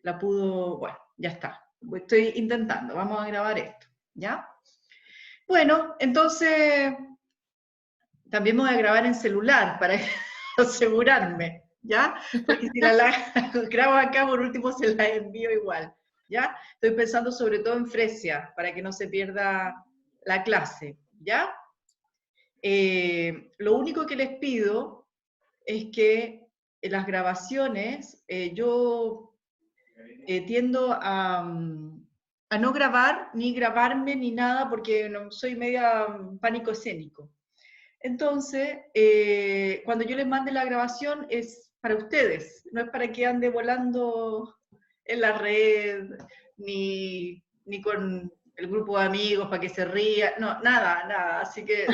la pudo, bueno, ya está. Estoy intentando, vamos a grabar esto, ¿ya? Bueno, entonces también me voy a grabar en celular para asegurarme, ¿ya? Porque si la grabo acá, por último se la envío igual, ¿ya? Estoy pensando sobre todo en Fresia, para que no se pierda la clase, ¿ya? Lo único que les pido es que en las grabaciones yo tiendo a no grabar, ni grabarme, ni nada, porque no, soy media pánico escénico. Entonces, cuando yo les mande la grabación es para ustedes, no es para que ande volando en la red, ni con el grupo de amigos para que se ría, no, nada, nada, así que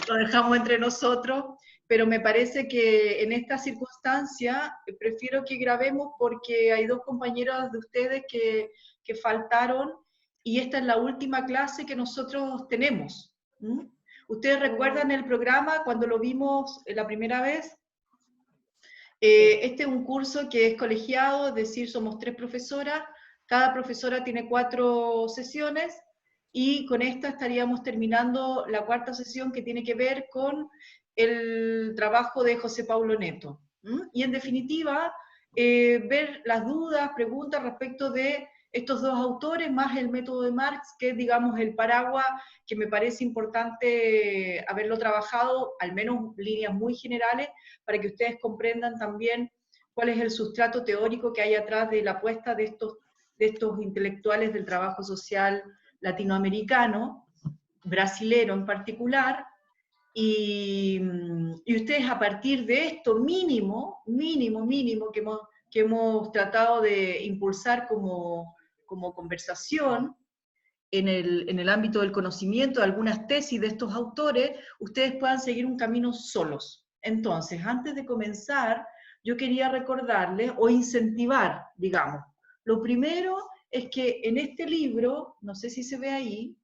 lo dejamos entre nosotros, pero me parece que en esta circunstancia prefiero que grabemos porque hay dos compañeros de ustedes que faltaron y esta es la última clase que nosotros tenemos. ¿Mm? ¿Ustedes recuerdan el programa cuando lo vimos la primera vez? Este es un curso que es colegiado, es decir, somos 3 profesoras, cada profesora tiene 4 sesiones, y con esta estaríamos terminando la 4ª sesión que tiene que ver con el trabajo de José Paulo Neto. Y en definitiva, ver las dudas, preguntas respecto de estos dos autores, más el método de Marx, que es, digamos, el paraguas que me parece importante haberlo trabajado, al menos líneas muy generales, para que ustedes comprendan también cuál es el sustrato teórico que hay atrás de la apuesta de estos intelectuales del trabajo social latinoamericano, brasilero en particular, y ustedes a partir de esto mínimo que hemos tratado de impulsar como conversación, en el ámbito del conocimiento, de algunas tesis de estos autores, ustedes puedan seguir un camino solos. Entonces, antes de comenzar, yo quería recordarles o incentivar, digamos. Lo primero es que en este libro, no sé si se ve ahí,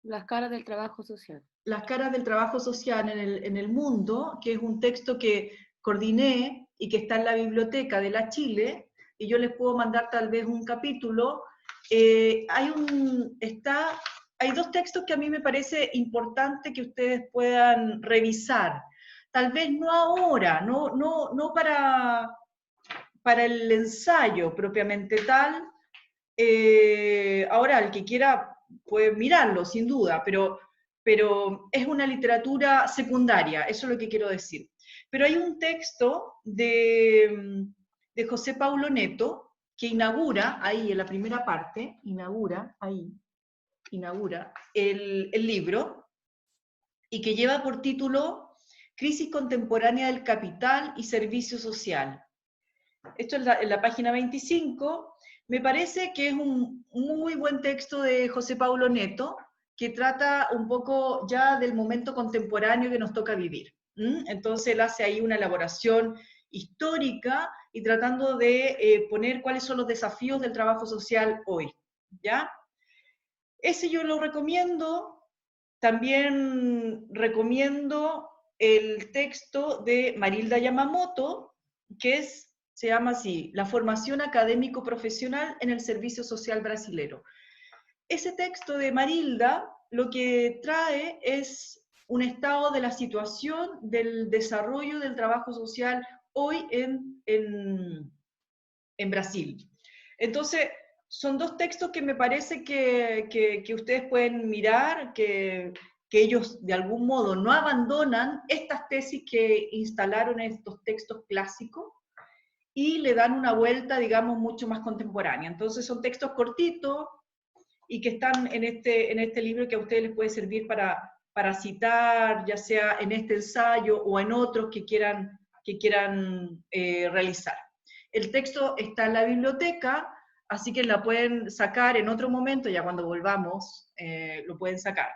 Las caras del trabajo social. Las caras del trabajo social en el mundo, que es un texto que coordiné y que está en la biblioteca de la Chile, y yo les puedo mandar tal vez un capítulo. Hay 2 textos que a mí me parece importante que ustedes puedan revisar. Tal vez no ahora, no para el ensayo propiamente tal. Ahora el que quiera puede mirarlo, sin duda, pero es una literatura secundaria, eso es lo que quiero decir. Pero hay un texto de José Paulo Neto, que inaugura, ahí en la primera parte, inaugura el libro, y que lleva por título Crisis contemporánea del capital y servicio social. Esto es en la página 25, me parece que es un muy buen texto de José Paulo Neto, que trata un poco ya del momento contemporáneo que nos toca vivir. Entonces él hace ahí una elaboración histórica y tratando de poner cuáles son los desafíos del trabajo social hoy, ¿ya? Ese yo lo recomiendo. También recomiendo el texto de Marilda Yamamoto, que se llama así, La formación académico-profesional en el servicio social brasilero. Ese texto de Marilda lo que trae es un estado de la situación del desarrollo del trabajo social hoy en Brasil. Entonces, son 2 textos que me parece que ustedes pueden mirar, que ellos de algún modo no abandonan estas tesis que instalaron en estos textos clásicos y le dan una vuelta, digamos, mucho más contemporánea. Entonces son textos cortitos y que están en este libro que a ustedes les puede servir para citar, ya sea en este ensayo o en otros que quieran realizar. El texto está en la biblioteca, así que la pueden sacar en otro momento, ya cuando volvamos, lo pueden sacar.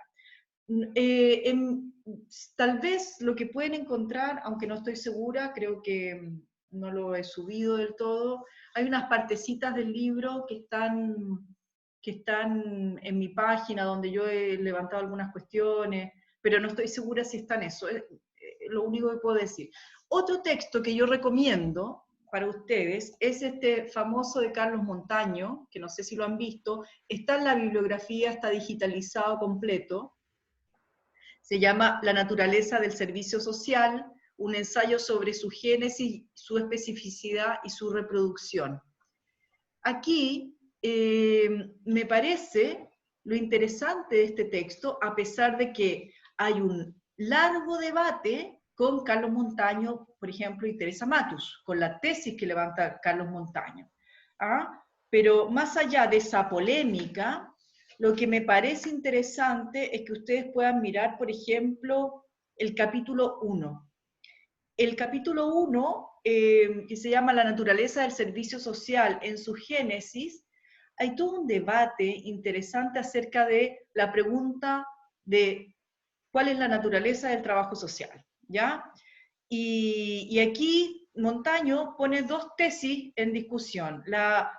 Tal vez lo que pueden encontrar, aunque no estoy segura, creo que no lo he subido del todo, hay unas partecitas del libro que están en mi página, donde yo he levantado algunas cuestiones, pero no estoy segura si está en eso, es lo único que puedo decir. Otro texto que yo recomiendo, para ustedes es este famoso de Carlos Montaño, que no sé si lo han visto, está en la bibliografía, está digitalizado completo. Se llama La naturaleza del servicio social, un ensayo sobre su génesis, su especificidad y su reproducción. Aquí me parece lo interesante de este texto, a pesar de que hay un largo debate con Carlos Montaño, por ejemplo, y Teresa Matus, con la tesis que levanta Carlos Montaño. ¿Ah? Pero más allá de esa polémica, lo que me parece interesante es que ustedes puedan mirar, por ejemplo, el capítulo 1. El capítulo 1, que se llama La naturaleza del servicio social en su génesis, hay todo un debate interesante acerca de la pregunta de cuál es la naturaleza del trabajo social, ¿ya? Y aquí Montaño pone dos tesis en discusión, la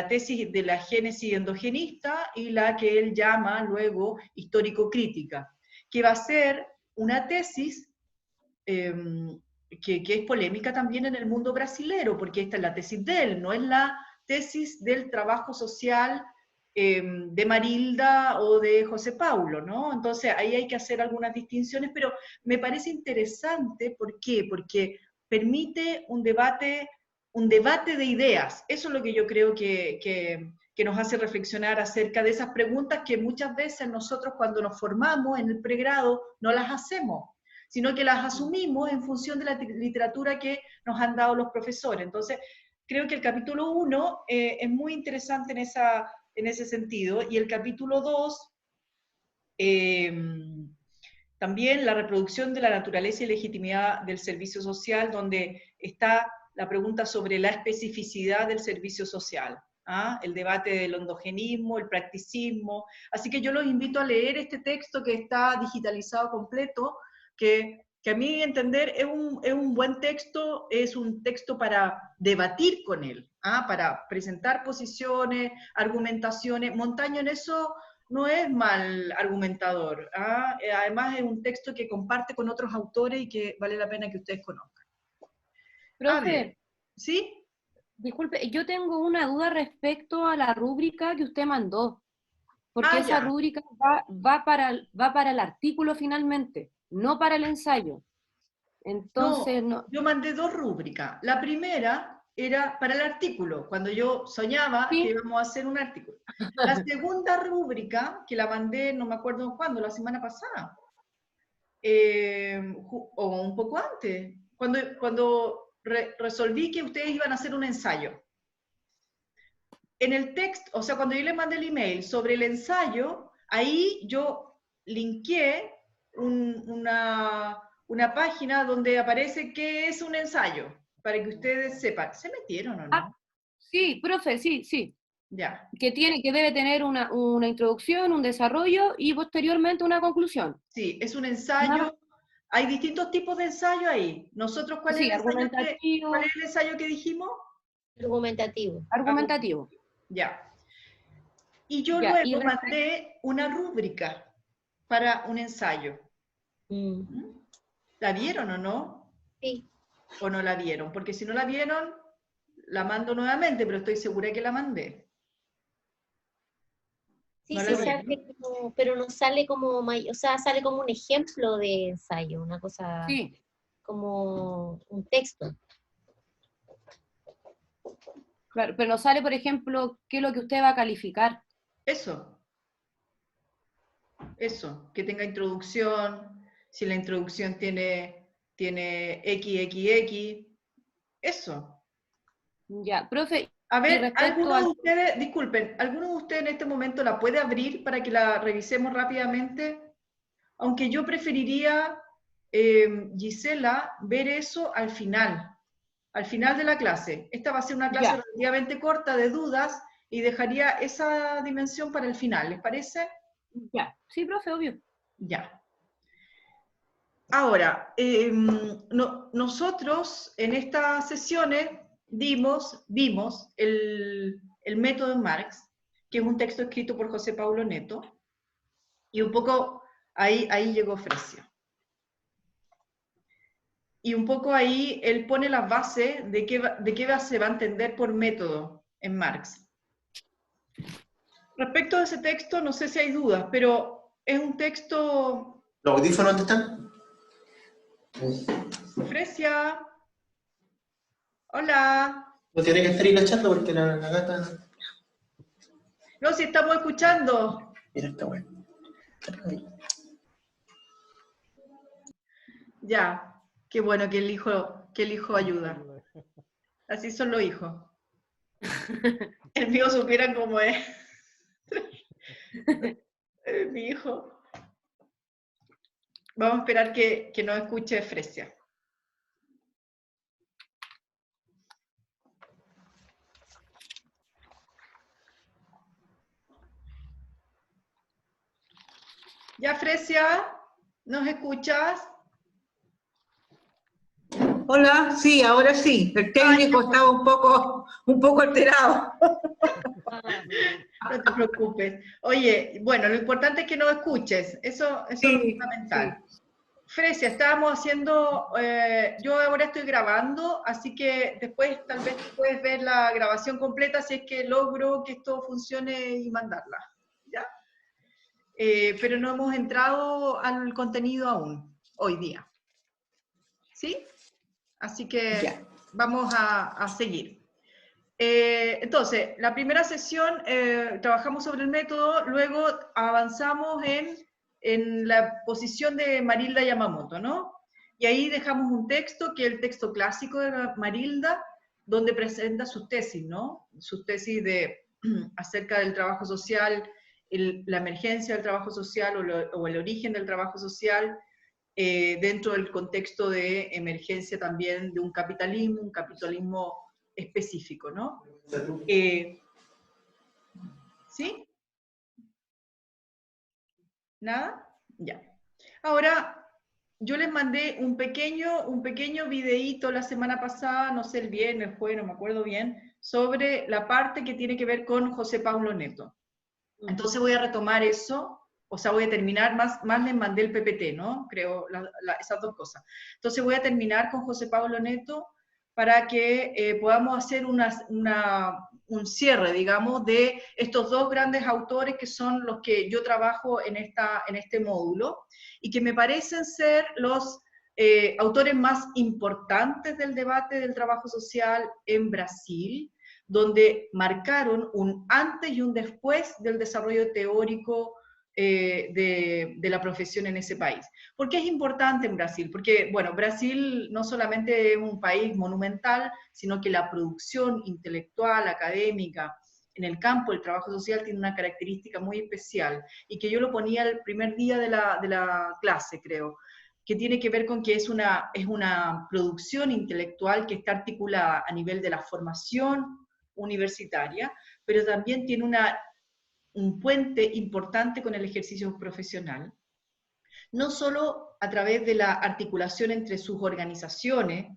tesis de la génesis endogenista y la que él llama luego histórico-crítica, que va a ser una tesis que es polémica también en el mundo brasilero, porque esta es la tesis de él, no es la tesis del trabajo social de Marilda o de José Paulo, ¿no? Entonces ahí hay que hacer algunas distinciones, pero me parece interesante, ¿por qué? Porque permite un debate de ideas. Eso es lo que yo creo que nos hace reflexionar acerca de esas preguntas que muchas veces nosotros cuando nos formamos en el pregrado no las hacemos, sino que las asumimos en función de la literatura que nos han dado los profesores. Entonces, creo que el capítulo 1 es muy interesante en ese sentido, y el capítulo 2, también la reproducción de la naturaleza y legitimidad del servicio social, donde está la pregunta sobre la especificidad del servicio social. ¿Ah? El debate del endogenismo, el practicismo. Así que yo los invito a leer este texto que está digitalizado completo, que a mi entender es un buen texto, es un texto para debatir con él, ¿ah? Para presentar posiciones, argumentaciones. Montaño en eso no es mal argumentador, ¿ah? Además es un texto que comparte con otros autores y que vale la pena que ustedes conozcan. A ver, Profe, ¿sí? disculpe, yo tengo una duda respecto a la rúbrica que usted mandó, porque Ah, esa ya. rúbrica va para el artículo finalmente, no para el ensayo. Entonces, No, no. yo mandé dos rúbricas. La primera era para el artículo, cuando yo soñaba que Sí, íbamos a hacer un artículo. La segunda rúbrica, que la mandé, no me acuerdo cuándo, la semana pasada, o un poco antes, cuando resolví que ustedes iban a hacer un ensayo. En el texto, o sea, cuando yo les mandé el email sobre el ensayo, ahí yo linké una página donde aparece qué es un ensayo, para que ustedes sepan. ¿Se metieron o ah, no? sí, profe, sí, sí. Ya. Que debe tener una introducción, un desarrollo y posteriormente una conclusión. Sí, es un Nada, ensayo. Hay distintos tipos de ensayo ahí. Nosotros, sí, ¿cuál es argumentativo, el ensayo que dijimos? Argumentativo. argumentativo. Ya. Y yo Ya, y luego respecto, mandé una rúbrica para un ensayo. Mm, ¿Mm? ¿La vieron o no? sí, ¿O no la vieron? Porque si no la vieron, la mando nuevamente, pero estoy segura que la mandé. sí, ¿No la sí profe, vieron? sale como, pero no sale como, o sea, sale como un ejemplo de ensayo, una cosa sí, como un texto. claro, pero nos sale, por ejemplo, qué es lo que usted va a calificar. Eso, que tenga introducción, si la introducción tiene XXX, eso. Ya, profe, A y ver, respecto alguno de al... ustedes, disculpen, ¿alguno de ustedes en este momento la puede abrir para que la revisemos rápidamente? Aunque yo preferiría, Gisela, ver eso al final de la clase. Esta va a ser una clase Ya, relativamente corta de dudas y dejaría esa dimensión para el final, ¿les parece? ya, sí, profe, obvio. Ya. Ahora, nosotros en estas sesiones vimos el método de Marx, que es un texto escrito por José Paulo Neto, y un poco ahí llegó Fresia. y un poco ahí él pone las bases de qué se va a entender por método en Marx. Respecto a ese texto, no sé si hay dudas, pero es un texto... ¿Los audífonos dónde están? Fresia. Hola. No tiene que estar hilachando porque la gata... No, si estamos escuchando. Mira esta weá. Ya, qué bueno que el hijo ayuda. Así son los hijos. El mío supiera cómo es. Mi hijo. Vamos a esperar que nos escuche Fresia. Ya, Fresia, ¿nos escuchas? Hola, sí, ahora sí. El técnico estaba un poco alterado. No te preocupes. Oye, bueno, lo importante es que nos escuches. Eso es lo fundamental. Sí. Fresia, estábamos haciendo, yo ahora estoy grabando, así que después tal vez puedes ver la grabación completa si es que logro que esto funcione y mandarla. ¿Ya? Pero no hemos entrado al contenido aún, hoy día. ¿Sí? Así que Ya. vamos a seguir. Entonces, la primera sesión trabajamos sobre el método, luego avanzamos en la posición de Marilda Yamamoto, ¿no? Y ahí dejamos un texto, que es el texto clásico de Marilda, donde presenta sus tesis, ¿no? Sus tesis acerca del trabajo social, la emergencia del trabajo social o el origen del trabajo social, dentro del contexto de emergencia también de un capitalismo específico, ¿no? ¿Sí? ¿Nada? Ya. Ahora, yo les mandé un pequeño videíto la semana pasada, no sé, el viernes, el jueves, no me acuerdo bien, sobre la parte que tiene que ver con José Paulo Neto. Entonces voy a retomar eso, o sea, voy a terminar, más les mandé el PPT, ¿no? Creo, esas dos cosas. Entonces voy a terminar con José Paulo Neto para que podamos hacer un cierre, digamos, de estos dos grandes autores que son los que yo trabajo en este módulo, y que me parecen ser los autores más importantes del debate del trabajo social en Brasil, donde marcaron un antes y un después del desarrollo teórico de la profesión en ese país. ¿Por qué es importante en Brasil? Porque, bueno, Brasil no solamente es un país monumental, sino que la producción intelectual, académica, en el campo del trabajo social tiene una característica muy especial, y que yo lo ponía el primer día de la clase, creo, que tiene que ver con que es una producción intelectual que está articulada a nivel de la formación universitaria, pero también tiene un puente importante con el ejercicio profesional, no solo a través de la articulación entre sus organizaciones,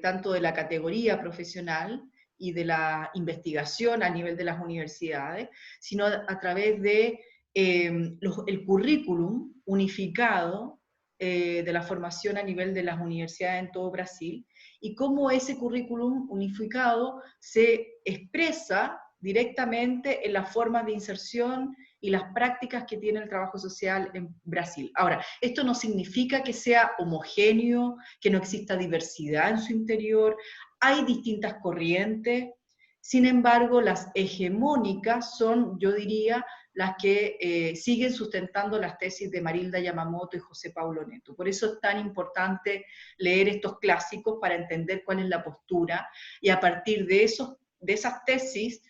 tanto de la categoría profesional y de la investigación a nivel de las universidades, sino a través de el currículum unificado de la formación a nivel de las universidades en todo Brasil, y cómo ese currículum unificado se expresa directamente en las formas de inserción y las prácticas que tiene el trabajo social en Brasil. Ahora, esto no significa que sea homogéneo, que no exista diversidad en su interior, hay distintas corrientes, sin embargo, las hegemónicas son, yo diría, las que siguen sustentando las tesis de Marilda Yamamoto y José Paulo Neto. Por eso es tan importante leer estos clásicos para entender cuál es la postura, y a partir de esas tesis,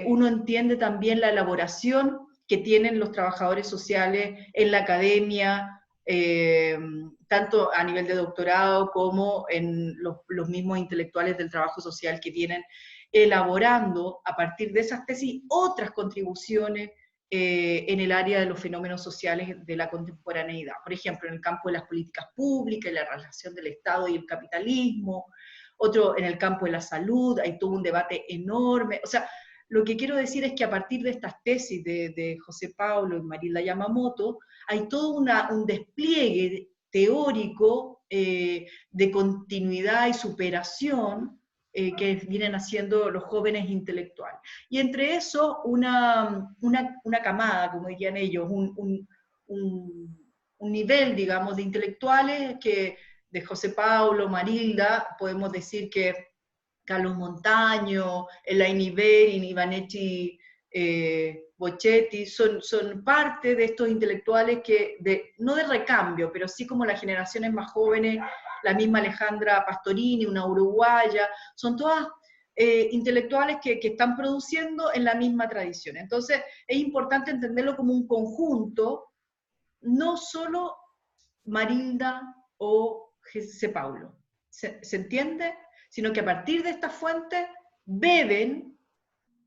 uno entiende también la elaboración que tienen los trabajadores sociales en la academia, tanto a nivel de doctorado como en los mismos intelectuales del trabajo social, que vienen elaborando a partir de esas tesis otras contribuciones en el área de los fenómenos sociales de la contemporaneidad. Por ejemplo, en el campo de las políticas públicas y la relación del Estado y el capitalismo, otro en el campo de la salud, hay todo un debate enorme. O sea, lo que quiero decir es que a partir de estas tesis de José Paulo y Marilda Yamamoto, hay todo un despliegue teórico de continuidad y superación que vienen haciendo los jóvenes intelectuales. Y entre eso, una camada, como dirían ellos, un nivel, digamos, de intelectuales que de José Paulo, Marilda, podemos decir que Carlos Montaño, Elaine Berin, Ivanetti Bochetti, son parte de estos intelectuales que, no de recambio, pero sí como las generaciones más jóvenes, la misma Alejandra Pastorini, una uruguaya, son todas intelectuales que están produciendo en la misma tradición. Entonces es importante entenderlo como un conjunto, no solo Marilda o José Paulo, ¿se entiende? Sino que a partir de estas fuentes beben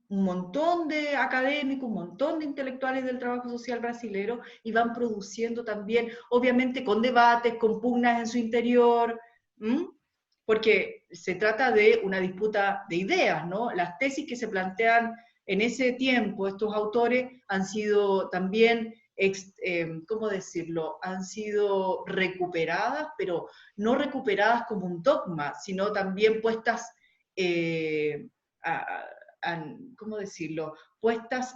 un montón de académicos, un montón de intelectuales del trabajo social brasilero y van produciendo también, obviamente con debates, con pugnas en su interior, porque se trata de una disputa de ideas, ¿no? Las tesis que se plantean en ese tiempo, estos autores han sido también, ¿cómo decirlo?, han sido recuperadas, pero no recuperadas como un dogma, sino también puestas ¿cómo decirlo?, puestas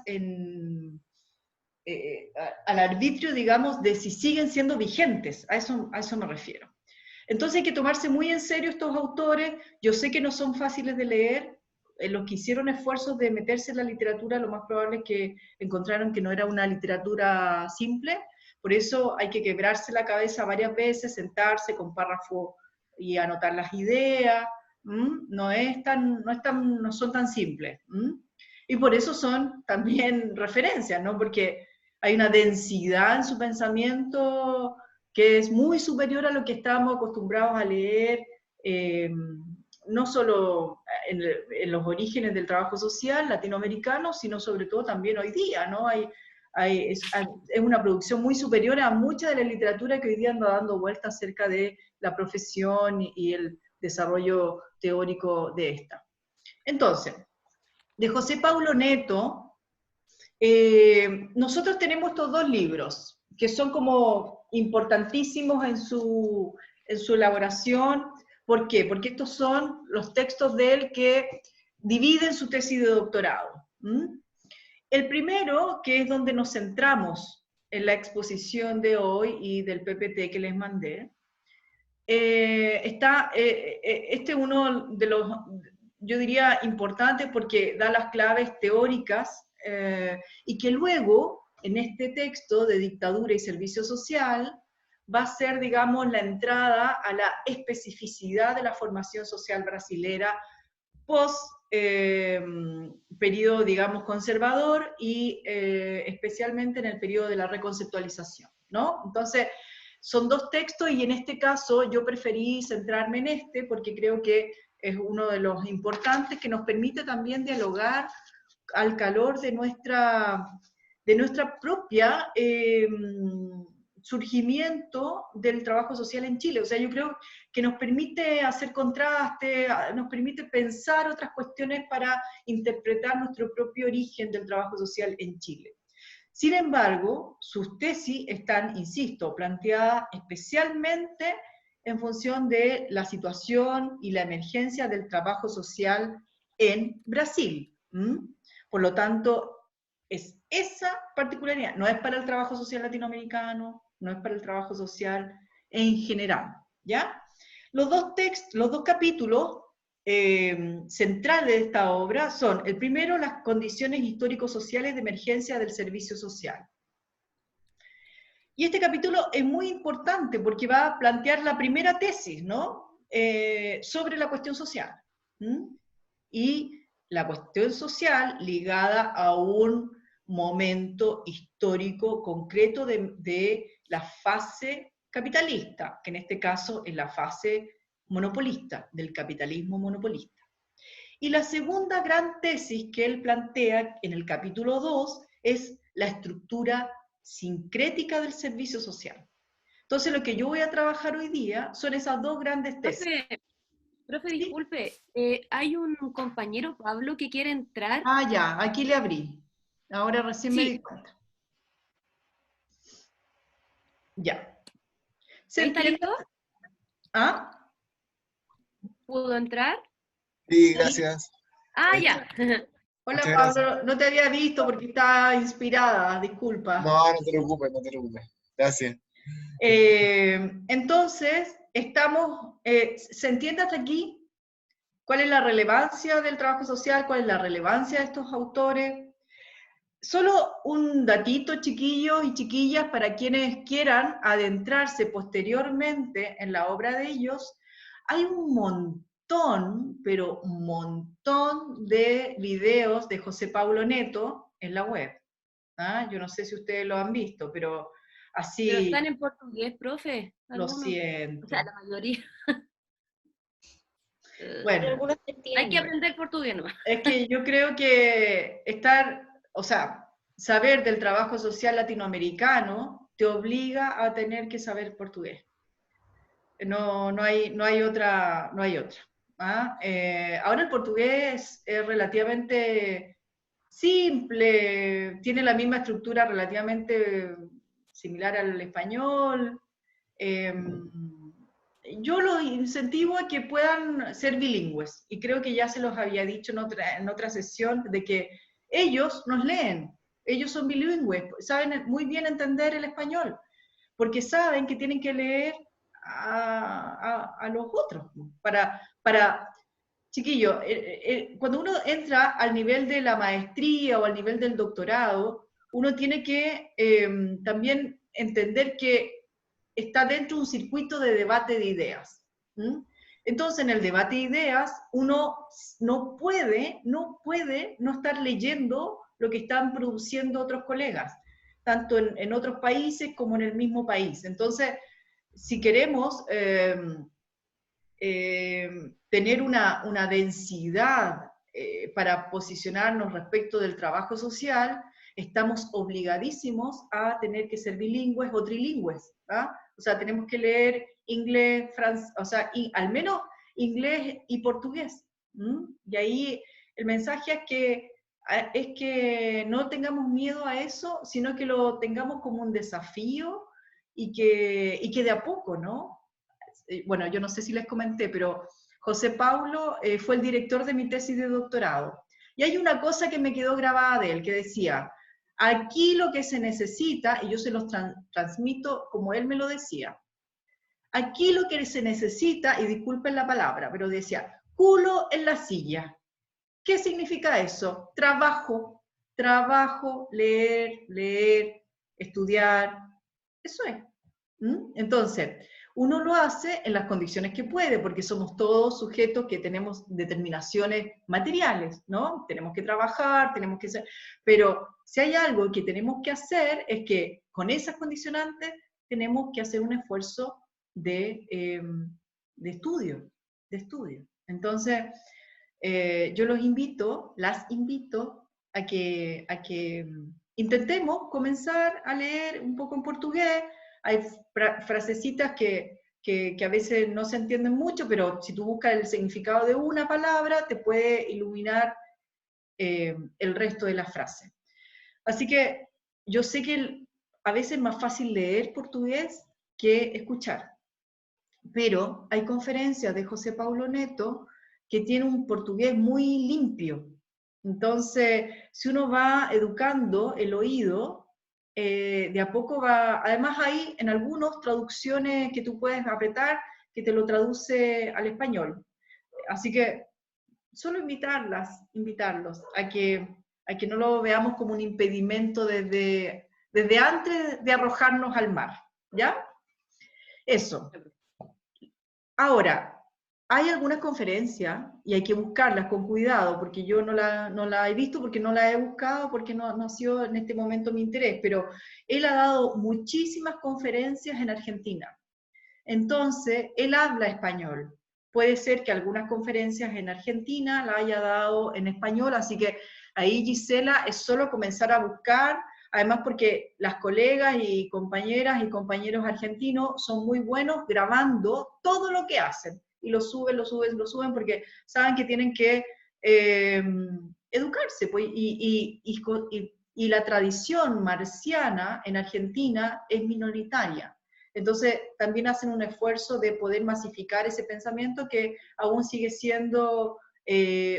al arbitrio, digamos, de si siguen siendo vigentes, a eso me refiero. Entonces hay que tomarse muy en serio estos autores, yo sé que no son fáciles de leer, los que hicieron esfuerzos de meterse en la literatura, lo más probable es que encontraron que no era una literatura simple, por eso hay que quebrarse la cabeza varias veces, sentarse con párrafo y anotar las ideas, no son tan simples. Y por eso son también referencias, ¿no? Porque hay una densidad en su pensamiento que es muy superior a lo que estábamos acostumbrados a leer, no solo en los orígenes del trabajo social latinoamericano, sino sobre todo también hoy día, ¿no? Es una producción muy superior a mucha de la literatura que hoy día anda dando vueltas acerca de la profesión y el desarrollo teórico de esta. Entonces, de José Paulo Neto, nosotros tenemos estos dos libros, que son como importantísimos en su elaboración. ¿Por qué? Porque estos son los textos de él que dividen su tesis de doctorado. El primero, que es donde nos centramos en la exposición de hoy y del PPT que les mandé, este es uno de los, yo diría, importantes porque da las claves teóricas y que luego, en este texto de dictadura y servicio social, va a ser, digamos, la entrada a la especificidad de la formación social brasilera post periodo, digamos, conservador y especialmente en el periodo de la reconceptualización, ¿no? Entonces, son dos textos y en este caso yo preferí centrarme en este porque creo que es uno de los importantes que nos permite también dialogar al calor de nuestra propia surgimiento del trabajo social en Chile. O sea, yo creo que nos permite hacer contraste, nos permite pensar otras cuestiones para interpretar nuestro propio origen del trabajo social en Chile. Sin embargo, sus tesis están, insisto, planteadas especialmente en función de la situación y la emergencia del trabajo social en Brasil. Por lo tanto, es esa particularidad, no es para el trabajo social latinoamericano, no es para el trabajo social en general, ¿ya? Los dos capítulos centrales de esta obra son, el primero, las condiciones histórico-sociales de emergencia del servicio social. Y este capítulo es muy importante porque va a plantear la primera tesis, ¿no? Sobre la cuestión social. Y la cuestión social ligada a un momento histórico concreto de la fase capitalista, que en este caso es la fase monopolista, del capitalismo monopolista. Y la segunda gran tesis que él plantea en el capítulo 2 es la estructura sincrética del servicio social. Entonces lo que yo voy a trabajar hoy día son esas dos grandes tesis. Profe, disculpe, hay un compañero, Pablo, que quiere entrar. Ah, ya, aquí le abrí. Ahora recién me di cuenta. Ya. ¿Se ¿Está entiende? listo? ¿Ah? ¿Pudo entrar? Sí, gracias. Ah, Ahí ya. Hola Muchas Pablo, no te había visto porque estaba inspirada, disculpa. No, no te preocupes, no te preocupes. Gracias. Entonces, ¿se entiende hasta aquí? ¿Cuál es la relevancia del trabajo social? ¿Cuál es la relevancia de estos autores? Solo un datito, chiquillos y chiquillas, para quienes quieran adentrarse posteriormente en la obra de ellos. Hay un montón, pero un montón de videos de José Paulo Neto en la web. ¿Ah? Yo no sé si ustedes lo han visto, pero así... Pero están en portugués, profe. Lo Algunos. siento. O sea, la mayoría. Pero Bueno, algunos se Hay que entienden. aprender portugués nomás. es que yo creo que saber del trabajo social latinoamericano te obliga a tener que saber portugués. No hay otra. ¿Ah? Ahora el portugués es relativamente simple, tiene la misma estructura relativamente similar al español. Yo los incentivo a que puedan ser bilingües, y creo que ya se los había dicho en otra sesión, de que ellos nos leen, ellos son bilingües, saben muy bien entender el español, porque saben que tienen que leer a los otros, chiquillo, cuando uno entra al nivel de la maestría o al nivel del doctorado, uno tiene que también entender que está dentro de un circuito de debate de ideas. ¿Mm? Entonces, en el debate de ideas, uno no puede no estar leyendo lo que están produciendo otros colegas, tanto en otros países como en el mismo país. Entonces, si queremos tener una densidad para posicionarnos respecto del trabajo social, estamos obligadísimos a tener que ser bilingües o trilingües. ¿Ah? O sea, tenemos que leer inglés, francés, o sea, al menos inglés y portugués. ¿Mm? Y ahí el mensaje es que no tengamos miedo a eso, sino que lo tengamos como un desafío y que de a poco, ¿no? Bueno, yo no sé si les comenté, pero José Paulo fue el director de mi tesis de doctorado. Y hay una cosa que me quedó grabada de él, que decía, aquí lo que se necesita, y yo se los transmito como él me lo decía, aquí lo que se necesita, y disculpen la palabra, pero decía, culo en la silla. ¿Qué significa eso? Trabajo, leer, estudiar, eso es. ¿Mm? Entonces, uno lo hace en las condiciones que puede, porque somos todos sujetos que tenemos determinaciones materiales, ¿no? Tenemos que trabajar, tenemos que ser... Pero si hay algo que tenemos que hacer, es que con esas condicionantes tenemos que hacer un esfuerzo de estudio, Entonces, yo las invito a que intentemos comenzar a leer un poco en portugués. Hay frasecitas que a veces no se entienden mucho, pero si tú buscas el significado de una palabra, te puede iluminar el resto de la frase. Así que yo sé que a veces es más fácil leer portugués que escuchar, pero hay conferencias de José Paulo Neto que tiene un portugués muy limpio. Entonces, si uno va educando el oído, de a poco va, además hay en algunas traducciones que tú puedes apretar, que te lo traduce al español. Así que solo invitarlos a que no lo veamos como un impedimento desde antes de arrojarnos al mar, ¿ya? Eso. Ahora, hay algunas conferencias, y hay que buscarlas con cuidado, porque yo no la he visto, porque no la he buscado, porque no ha sido en este momento mi interés, pero él ha dado muchísimas conferencias en Argentina. Entonces, él habla español. Puede ser que algunas conferencias en Argentina la haya dado en español, así que ahí, Gisela, es solo comenzar a buscar, además porque las colegas y compañeras y compañeros argentinos son muy buenos grabando todo lo que hacen, y lo suben, porque saben que tienen que educarse, pues, y la tradición marciana en Argentina es minoritaria. Entonces, también hacen un esfuerzo de poder masificar ese pensamiento que aún sigue siendo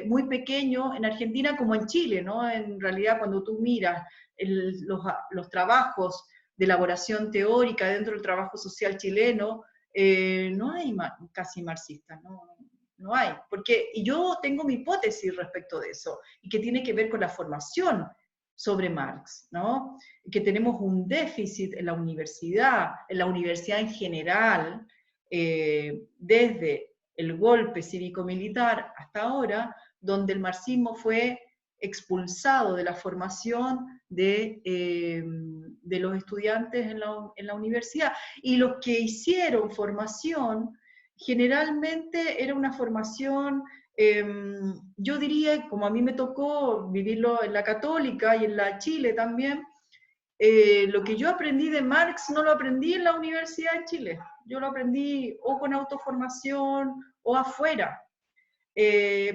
muy pequeño en Argentina como en Chile, ¿no? En realidad, cuando tú miras los trabajos de elaboración teórica dentro del trabajo social chileno, no hay casi marxistas, no hay. Y yo tengo mi hipótesis respecto de eso, y que tiene que ver con la formación sobre Marx, ¿no? Que tenemos un déficit en la universidad en general, desde el golpe cívico-militar hasta ahora, donde el marxismo fue expulsado de la formación de los estudiantes en la universidad. Y los que hicieron formación, generalmente era una formación, yo diría, como a mí me tocó vivirlo en la Católica y en la Chile también, lo que yo aprendí de Marx no lo aprendí en la universidad en Chile, yo lo aprendí o con autoformación o afuera,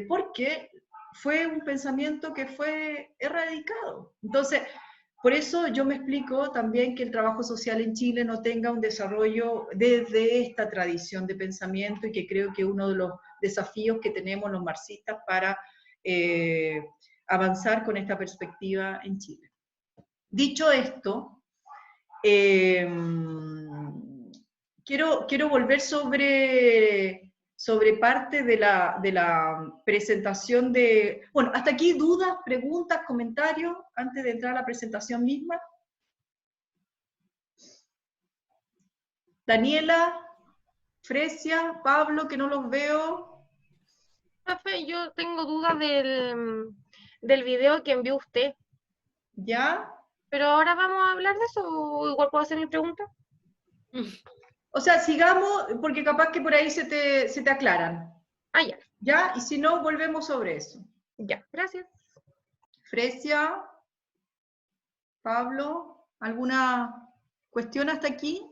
porque fue un pensamiento que fue erradicado. Entonces, por eso yo me explico también que el trabajo social en Chile no tenga un desarrollo desde esta tradición de pensamiento, y que creo que uno de los desafíos que tenemos los marxistas para avanzar con esta perspectiva en Chile. Dicho esto, quiero volver sobre parte de la presentación de... Bueno, hasta aquí dudas, preguntas, comentarios, antes de entrar a la presentación misma. Daniela, Fresia, Pablo, que no los veo. Profe, yo tengo dudas del video que envió usted, ¿Ya? pero ahora vamos a hablar de eso, o igual puedo hacer mi pregunta. O sea, sigamos, porque capaz que por ahí se te aclaran. Ah, ya, ¿Ya? Y si no, volvemos sobre eso. ya, gracias. Fresia, Pablo, ¿alguna cuestión hasta aquí?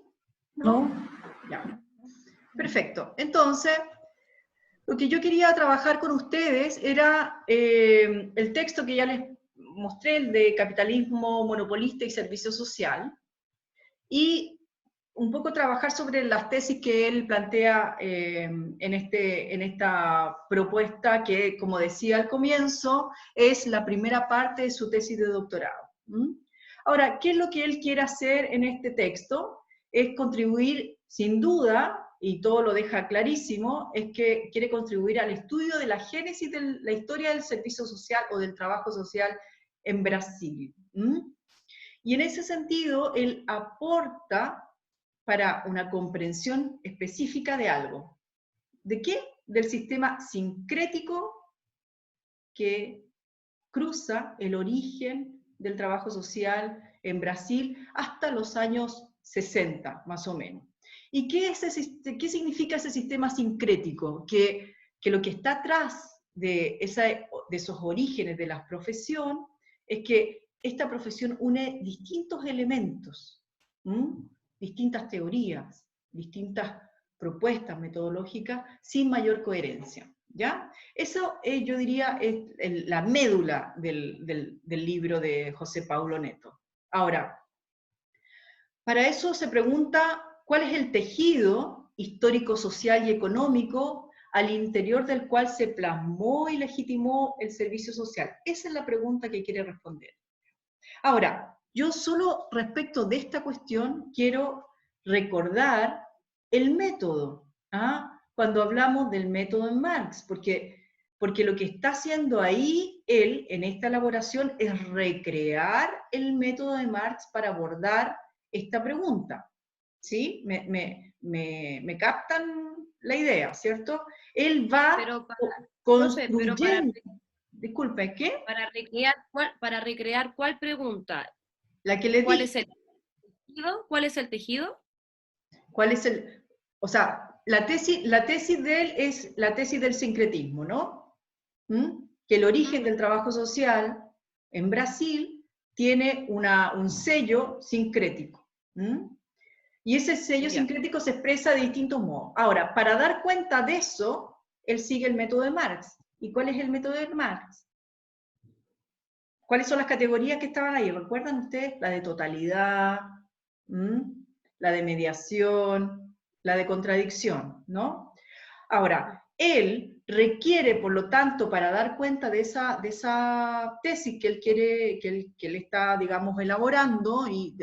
¿No? Ya. Perfecto. Entonces, lo que yo quería trabajar con ustedes era el texto que ya les mostré, el de Capitalismo Monopolista y Servicio Social, y un poco trabajar sobre las tesis que él plantea en esta propuesta que, como decía al comienzo, es la primera parte de su tesis de doctorado. Ahora, ¿qué es lo que él quiere hacer en este texto? Es contribuir, sin duda, y todo lo deja clarísimo, es que quiere contribuir al estudio de la génesis de la historia del servicio social o del trabajo social en Brasil. Y en ese sentido, él aporta para una comprensión específica de algo. ¿De qué? Del sistema sincrético que cruza el origen del trabajo social en Brasil hasta los años 60, más o menos. ¿Y qué significa ese sistema sincrético? Que lo que está atrás de esos orígenes de la profesión es que esta profesión une distintos elementos, distintas teorías, distintas propuestas metodológicas, sin mayor coherencia. ¿Ya? Eso, yo diría, es la médula del libro de José Paulo Neto. Ahora, para eso se pregunta cuál es el tejido histórico, social y económico al interior del cual se plasmó y legitimó el servicio social. Esa es la pregunta que quiere responder. Ahora, yo solo respecto de esta cuestión quiero recordar el método, cuando hablamos del método en Marx, porque lo que está haciendo ahí él en esta elaboración es recrear el método de Marx para abordar esta pregunta. ¿Sí? Me captan la idea, ¿cierto? Él va construyendo... Disculpe, ¿qué? Para recrear ¿cuál pregunta? La que les ¿Cuál dije. es el tejido? ¿Cuál es el tejido? ¿Cuál es el...? O sea, la tesis de él es la tesis del sincretismo, ¿no? Que el origen del trabajo social en Brasil tiene un sello sincrético. Y ese sello sincrético se expresa de distintos modos. Ahora, para dar cuenta de eso, él sigue el método de Marx. ¿Y cuál es el método de Marx? ¿Cuáles son las categorías que estaban ahí? ¿Recuerdan ustedes? La de totalidad, la de mediación, la de contradicción, ¿no? Ahora, él requiere, por lo tanto, para dar cuenta de esa tesis que él quiere, que él está, digamos, elaborando, y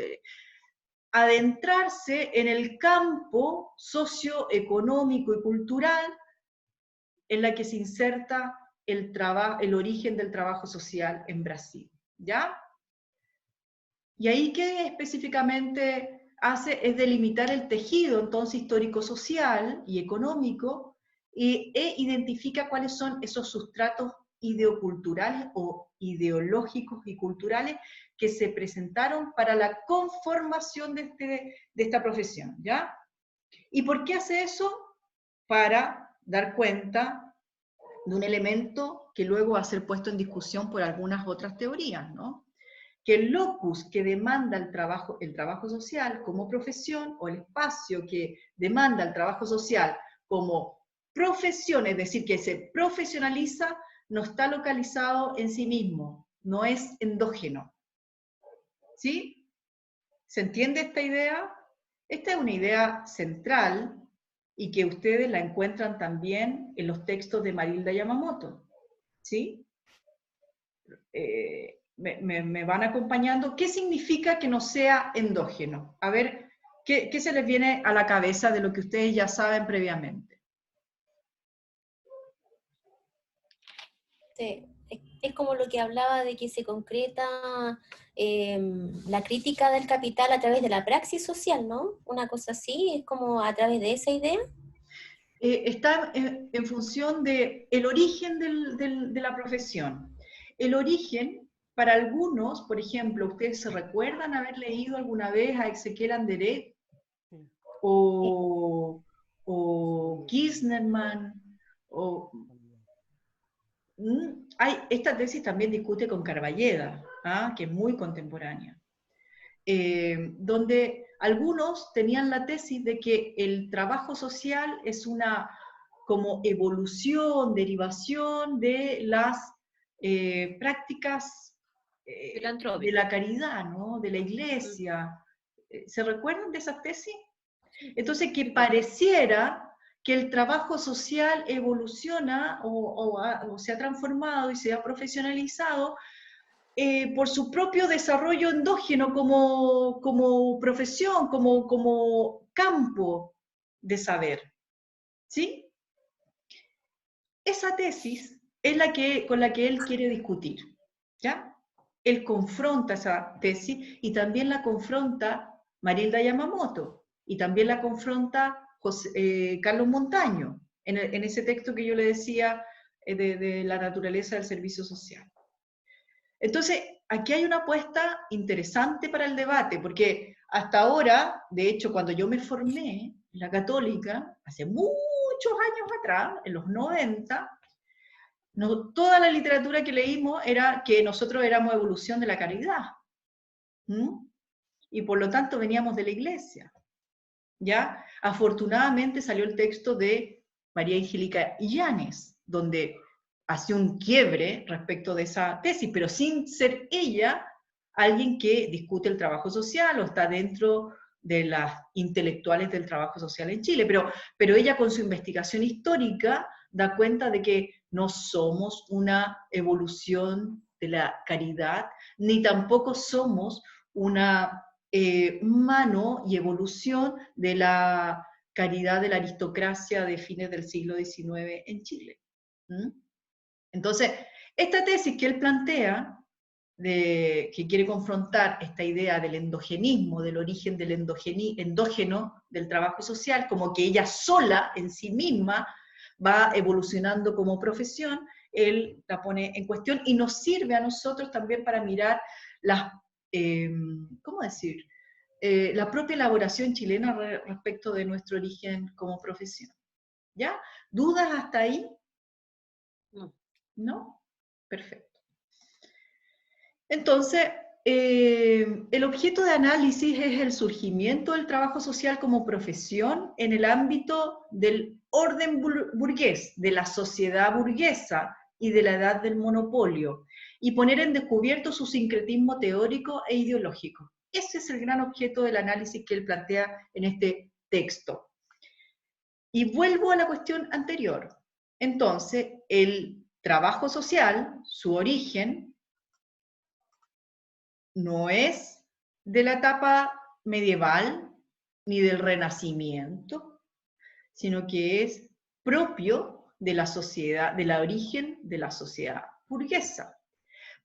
adentrarse en el campo socioeconómico y cultural en la que se inserta el origen del trabajo social en Brasil, ¿ya? Y ahí, ¿qué específicamente hace? Es delimitar el tejido, entonces, histórico-social y económico, e identifica cuáles son esos sustratos ideoculturales o ideológicos y culturales que se presentaron para la conformación de esta profesión, ¿ya? ¿Y por qué hace eso? Para dar cuenta de un elemento que luego va a ser puesto en discusión por algunas otras teorías, ¿no? Que el locus que demanda el trabajo social como profesión, o el espacio que demanda el trabajo social como profesión, es decir, que se profesionaliza, no está localizado en sí mismo, no es endógeno. ¿Sí? ¿Se entiende esta idea? Esta es una idea central y que ustedes la encuentran también en los textos de Marilda Yamamoto. ¿Sí? Me van acompañando. ¿Qué significa que no sea endógeno? A ver, ¿qué se les viene a la cabeza de lo que ustedes ya saben previamente? Sí, es como lo que hablaba de que se concreta la crítica del capital a través de la praxis social, ¿no? Una cosa así, es como a través de esa idea. Está en función del origen de la profesión. El origen, para algunos, por ejemplo, ¿ustedes se recuerdan haber leído alguna vez a Ezequiel Anderet? O Kirchnerman, esta tesis también discute con Carballeda, que es muy contemporánea, donde algunos tenían la tesis de que el trabajo social es una como evolución, derivación de las prácticas de la caridad, ¿no? De la iglesia. ¿Se recuerdan de esas tesis? Entonces, que pareciera que el trabajo social evoluciona o se ha transformado y se ha profesionalizado por su propio desarrollo endógeno como profesión, como campo de saber. ¿Sí? Esa tesis es con la que él quiere discutir, ¿ya? Él confronta esa tesis y también la confronta Marilda Yamamoto y también la confronta Carlos Montaño en ese texto que yo le decía de la naturaleza del servicio social. Entonces, aquí hay una apuesta interesante para el debate, porque hasta ahora, de hecho, cuando yo me formé en la Católica, hace muchos años atrás, en los 90, toda la literatura que leímos era que nosotros éramos evolución de la caridad. Y por lo tanto veníamos de la iglesia. ¿Ya? Afortunadamente salió el texto de María Angélica Illanes, donde hace un quiebre respecto de esa tesis, pero sin ser ella alguien que discute el trabajo social o está dentro de las intelectuales del trabajo social en Chile, pero ella con su investigación histórica da cuenta de que no somos una evolución de la caridad, ni tampoco somos una mano y evolución de la caridad de la aristocracia de fines del siglo XIX en Chile. Entonces, esta tesis que él plantea, que quiere confrontar esta idea del endogenismo, del origen del endógeno del trabajo social, como que ella sola, en sí misma, va evolucionando como profesión, él la pone en cuestión y nos sirve a nosotros también para mirar las, ¿cómo decir?, la propia elaboración chilena respecto de nuestro origen como profesión. ¿Ya? ¿Dudas hasta ahí? No. ¿No? Perfecto. Entonces, el objeto de análisis es el surgimiento del trabajo social como profesión en el ámbito del orden burgués, de la sociedad burguesa y de la edad del monopolio, y poner en descubierto su sincretismo teórico e ideológico. Ese es el gran objeto del análisis que él plantea en este texto. Y vuelvo a la cuestión anterior. Entonces, el trabajo social, su origen, no es de la etapa medieval ni del Renacimiento, sino que es propio de la sociedad, del origen de la sociedad burguesa,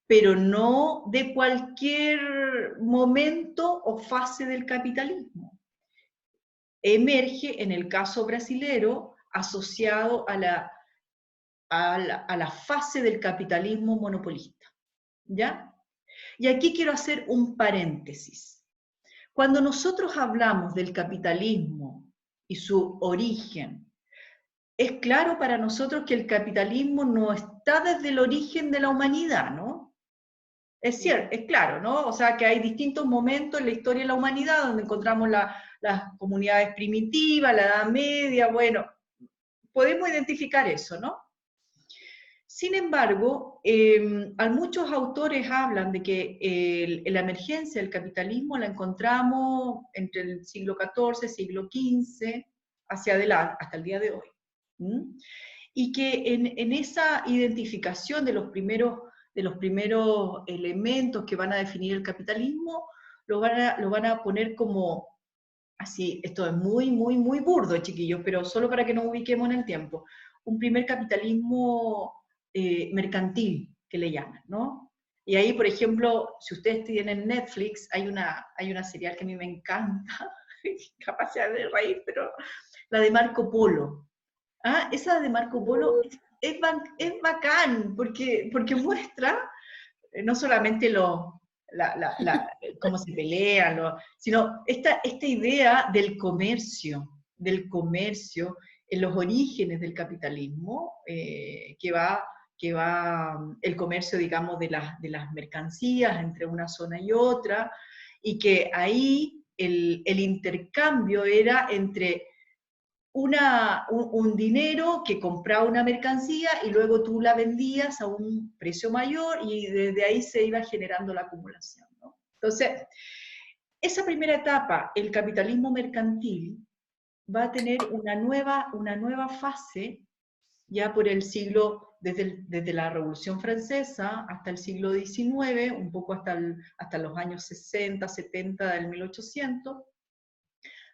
pero no de cualquier momento o fase del capitalismo. Emerge, en el caso brasilero, asociado a la fase del capitalismo monopolista, ¿ya? Y aquí quiero hacer un paréntesis. Cuando nosotros hablamos del capitalismo y su origen, es claro para nosotros que el capitalismo no está desde el origen de la humanidad, ¿no? Es cierto, es claro, ¿no? O sea, que hay distintos momentos en la historia de la humanidad donde encontramos las comunidades primitivas, la Edad Media, bueno, podemos identificar eso, ¿no? Sin embargo, muchos autores hablan de que la emergencia del capitalismo la encontramos entre el siglo XIV, siglo XV, hacia adelante, hasta el día de hoy. Y que en esa identificación de los primeros elementos que van a definir el capitalismo, lo van a poner como, así, esto es muy, muy, muy burdo, chiquillos, pero solo para que nos ubiquemos en el tiempo, un primer capitalismo mercantil, que le llaman, ¿no? Y ahí, por ejemplo, si ustedes tienen Netflix, hay una serial que a mí me encanta, capaz de reír, pero la de Marco Polo. ¿Ah? Esa de Marco Polo es bacán, porque muestra no solamente cómo se pelean, sino esta idea del comercio, en los orígenes del capitalismo, que va el comercio, digamos, de las mercancías entre una zona y otra, y que ahí el intercambio era entre un dinero que compraba una mercancía y luego tú la vendías a un precio mayor y desde ahí se iba generando la acumulación, ¿no? Entonces, esa primera etapa, el capitalismo mercantil, va a tener una nueva fase ya por el siglo, desde la Revolución Francesa hasta el siglo XIX, un poco hasta los años 60, 70 del 1800,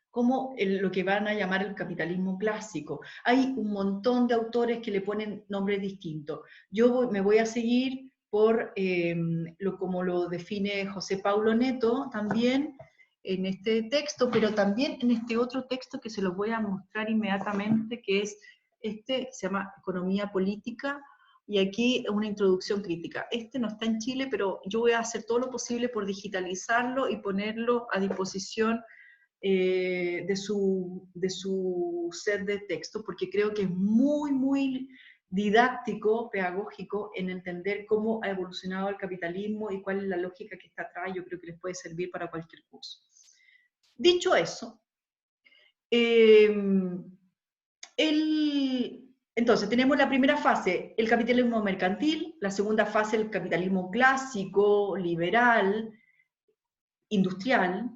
como lo que van a llamar el capitalismo clásico. Hay un montón de autores que le ponen nombres distintos. Yo me voy a seguir por como lo define José Paulo Neto también en este texto, pero también en este otro texto que se los voy a mostrar inmediatamente, que es se llama Economía Política, y aquí una introducción crítica. Este no está en Chile, pero yo voy a hacer todo lo posible por digitalizarlo y ponerlo a disposición de su set de texto, porque creo que es muy, muy didáctico, pedagógico, en entender cómo ha evolucionado el capitalismo y cuál es la lógica que está atrás. Yo creo que les puede servir para cualquier curso. Dicho eso, entonces tenemos la primera fase, el capitalismo mercantil, la segunda fase, el capitalismo clásico, liberal, industrial,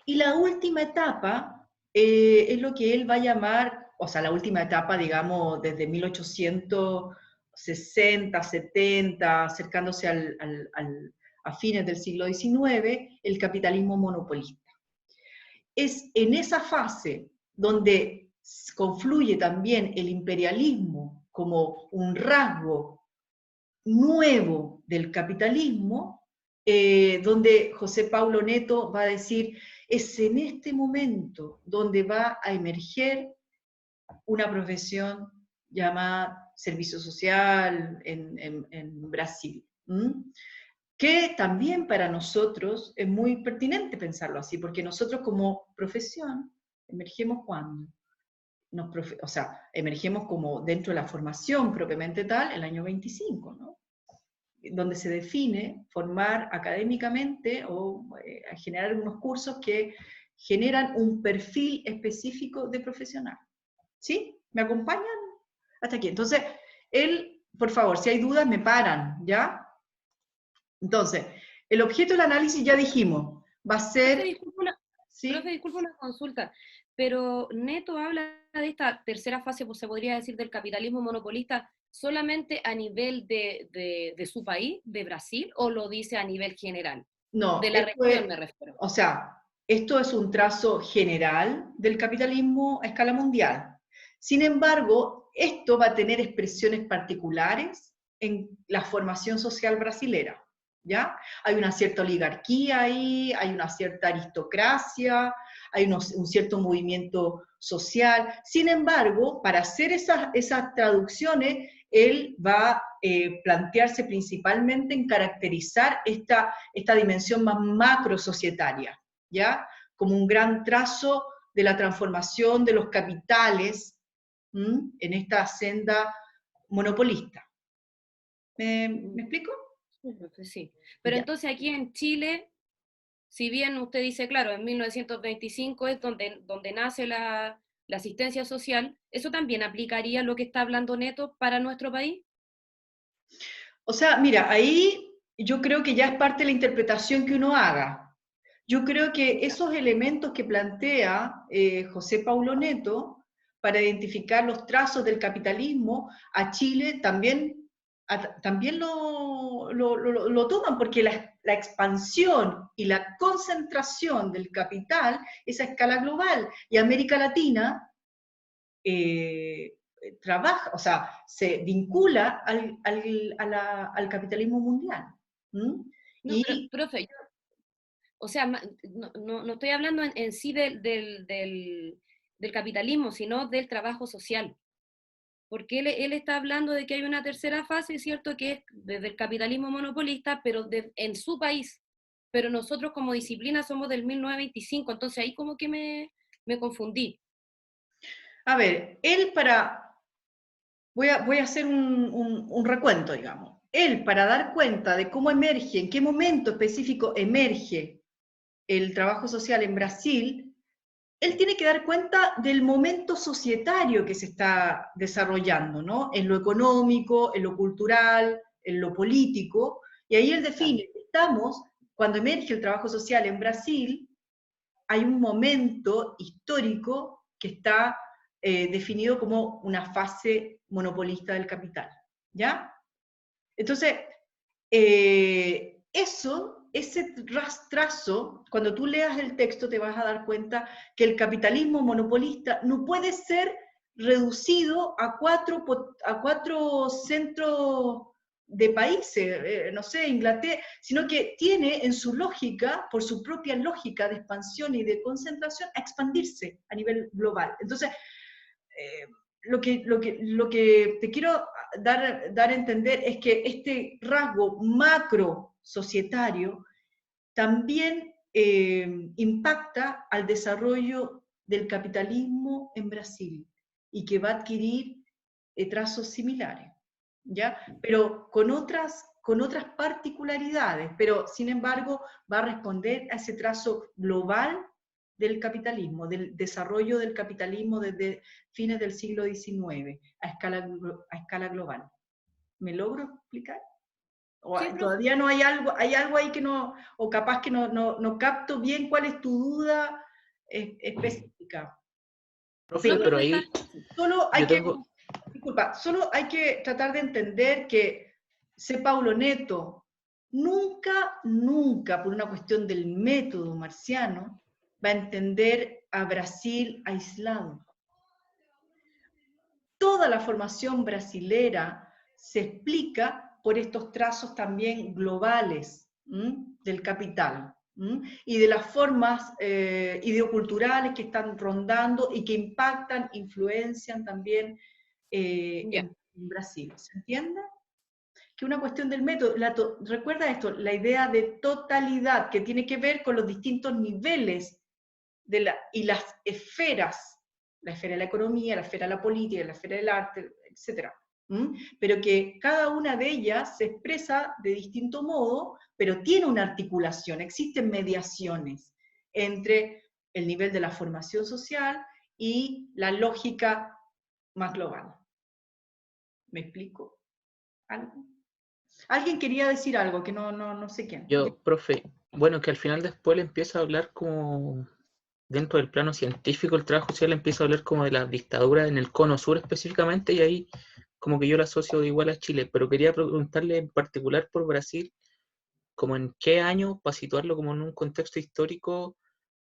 y la última etapa es lo que él va a llamar, o sea, la última etapa, digamos, desde 1860, 70, acercándose a fines del siglo XIX, el capitalismo monopolista. Es en esa fase donde confluye también el imperialismo como un rasgo nuevo del capitalismo, donde José Paulo Neto va a decir, es en este momento donde va a emerger una profesión llamada servicio social en Brasil. Que también para nosotros es muy pertinente pensarlo así, porque nosotros como profesión emergemos cuando, o sea, emergemos como dentro de la formación propiamente tal, el año 25, ¿no? Donde se define formar académicamente o generar unos cursos que generan un perfil específico de profesional. ¿Sí? ¿Me acompañan? Hasta aquí. Entonces, él, por favor, si hay dudas, me paran, ¿ya? Entonces, El objeto del análisis ya dijimos, va a ser... Profe, disculpa una consulta, pero Neto habla de esta tercera fase, pues se podría decir, del capitalismo monopolista solamente a nivel de su país, de Brasil, o lo dice a nivel general? No, De la esto región es- me refiero. o sea, esto es un trazo general del capitalismo a escala mundial. Sin embargo, esto va a tener expresiones particulares en la formación social brasilera, ¿ya? Hay una cierta oligarquía ahí, hay una cierta aristocracia, hay un cierto movimiento social. Sin embargo, para hacer esas traducciones, él va a plantearse principalmente en caracterizar esta dimensión más macro societaria, ¿ya? Como un gran trazo de la transformación de los capitales en esta senda monopolista. ¿Me explico? Sí, profe, sí. Pero Ya. entonces aquí en Chile, si bien usted dice, claro, en 1925 es donde nace la asistencia social, ¿eso también aplicaría lo que está hablando Neto para nuestro país? O sea, mira, ahí yo creo que ya es parte de la interpretación que uno haga. Yo creo que esos elementos que plantea José Paulo Neto para identificar los trazos del capitalismo a Chile también lo toman, porque la expansión y la concentración del capital es a escala global, y América Latina trabaja, o sea, se vincula al capitalismo mundial. ¿Mm? No, pero, Y profe, o sea, no estoy hablando en sí del capitalismo, sino del trabajo social. Porque él está hablando de que hay una tercera fase, ¿cierto? Que es desde el capitalismo monopolista, pero en su país. Pero nosotros como disciplina somos del 1925, entonces ahí como que me confundí. a ver, voy a hacer un recuento, digamos. Él, para dar cuenta de cómo emerge, en qué momento específico emerge el trabajo social en Brasil, él tiene que dar cuenta del momento societario que se está desarrollando, ¿no? En lo económico, en lo cultural, en lo político, y ahí él define, cuando emerge el trabajo social en Brasil, hay un momento histórico que está definido como una fase monopolista del capital, ¿ya? Entonces, ese trazo, cuando tú leas el texto te vas a dar cuenta que el capitalismo monopolista no puede ser reducido a cuatro centros de países, no sé, Inglaterra, sino que tiene en su lógica, por su propia lógica de expansión y de concentración, a expandirse a nivel global. Entonces, lo que te quiero dar a entender es que este rasgo macro societario también impacta al desarrollo del capitalismo en Brasil y que va a adquirir trazos similares, ¿ya? Pero con otras particularidades, pero sin embargo va a responder a ese trazo global del capitalismo, del desarrollo del capitalismo desde fines del siglo XIX a escala global. ¿Me logro explicar? O Sí, profe. todavía no hay algo ahí que no, o capaz que no capto bien cuál es tu duda específica. Profe, No, Solo, pero profe, ahí solo hay yo que, tengo, disculpa, solo hay que tratar de entender que C. Paulo Neto nunca, por una cuestión del método marciano, va a entender a Brasil aislado. Toda la formación brasilera se explica por estos trazos también globales del capital y de las formas ideoculturales que están rondando y que impactan, influencian también ya. en Brasil. ¿Se entiende? Que una cuestión del método, recuerda esto, la idea de totalidad que tiene que ver con los distintos niveles y las esferas, la esfera de la economía, la esfera de la política, la esfera del arte, etc. Pero que cada una de ellas se expresa de distinto modo, pero tiene una articulación, existen mediaciones entre el nivel de la formación social y la lógica más global. ¿Me explico algo? Alguien quería decir algo, que no sé quién. Yo, profe, bueno, que al final después le empieza a hablar como, dentro del plano científico, el trabajo social le empieza a hablar como de la dictadura en el cono sur específicamente, y ahí como que yo lo asocio igual a Chile, pero quería preguntarle en particular por Brasil, como en qué año, para situarlo como en un contexto histórico,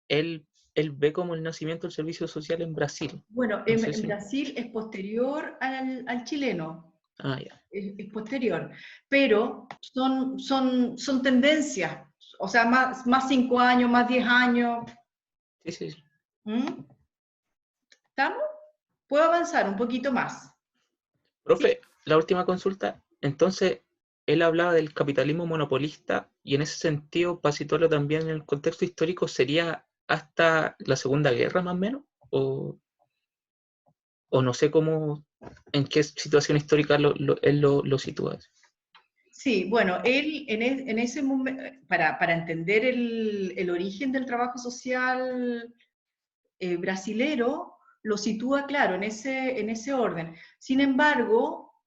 él ve como el nacimiento del servicio social en Brasil. Bueno, No sé en si... Brasil es posterior al chileno. Ah, ya. Es posterior, pero son tendencias, o sea, más 5 años, más 10 años. Sí, sí, sí. ¿Mm? ¿Estamos? Puedo avanzar un poquito más. Profe, la última consulta, entonces, él hablaba del capitalismo monopolista y en ese sentido, para situarlo también en el contexto histórico, ¿sería hasta la Segunda Guerra más o menos? O no sé cómo, en qué situación histórica él lo sitúa. Sí, bueno, él en ese momento, para entender el origen del trabajo social brasilero, lo sitúa, claro, en ese orden. Sin embargo,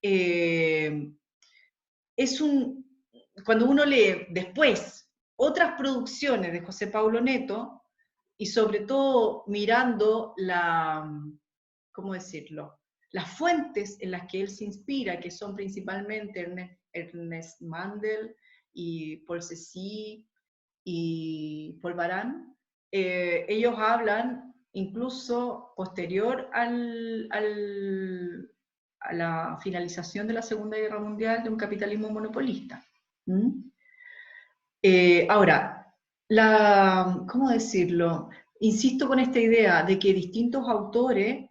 cuando uno lee después otras producciones de José Paulo Neto, y sobre todo mirando ¿cómo decirlo? Las fuentes en las que él se inspira, que son principalmente Ernest Mandel y Paul Cézanne y Paul Baran, ellos hablan incluso posterior a la finalización de la Segunda Guerra Mundial de un capitalismo monopolista. Ahora, ¿cómo decirlo? Insisto con esta idea de que distintos autores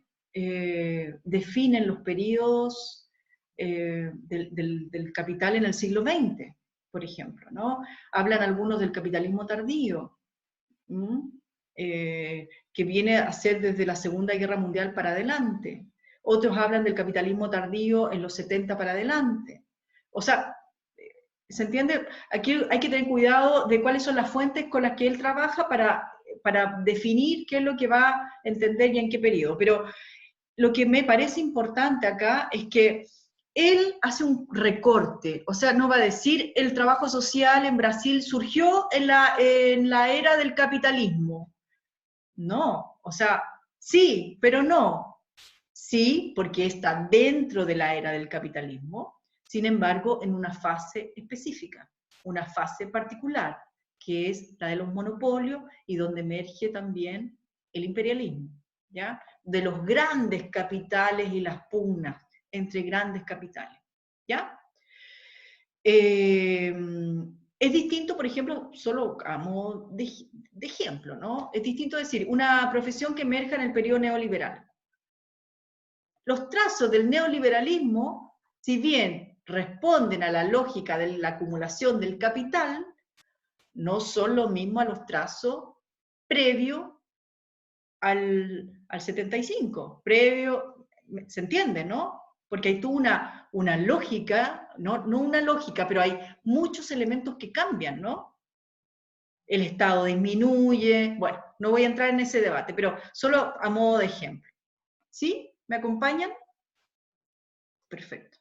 definen los periodos del capital en el siglo XX, por ejemplo, ¿no? Hablan algunos del capitalismo tardío, que viene a ser desde la Segunda Guerra Mundial para adelante. Otros hablan del capitalismo tardío en los 70 para adelante. O sea, ¿se entiende? Aquí hay que tener cuidado de cuáles son las fuentes con las que él trabaja para definir qué es lo que va a entender y en qué periodo. Pero lo que me parece importante acá es que él hace un recorte, o sea, no va a decir el trabajo social en Brasil surgió en la era del capitalismo. No, o sea, sí, pero no. Sí, porque está dentro de la era del capitalismo, sin embargo, en una fase específica, una fase particular, que es la de los monopolios y donde emerge también el imperialismo, ¿ya? De los grandes capitales y las pugnas entre grandes capitales, ¿ya? Es distinto, por ejemplo, solo a modo de ejemplo, ¿no? Es distinto decir una profesión que emerja en el periodo neoliberal. Los trazos del neoliberalismo, si bien responden a la lógica de la acumulación del capital, no son lo mismo a los trazos previo al 75, previo, ¿se entiende, no? Porque hay toda una lógica, no una lógica, pero hay muchos elementos que cambian, ¿no? El Estado disminuye, bueno, no voy a entrar en ese debate, pero solo a modo de ejemplo. ¿Sí? ¿Me acompañan? Perfecto.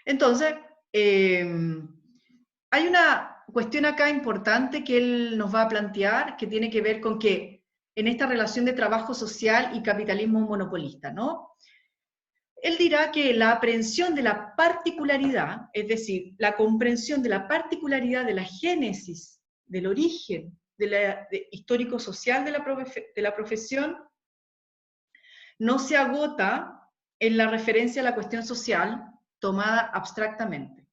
Entonces, hay una cuestión acá importante que él nos va a plantear, que tiene que ver con que en esta relación de trabajo social y capitalismo monopolista, ¿no? Él dirá que la aprehensión de la particularidad, es decir, la comprensión de la particularidad de la génesis, del origen histórico-social de la profesión, no se agota en la referencia a la cuestión social tomada abstractamente,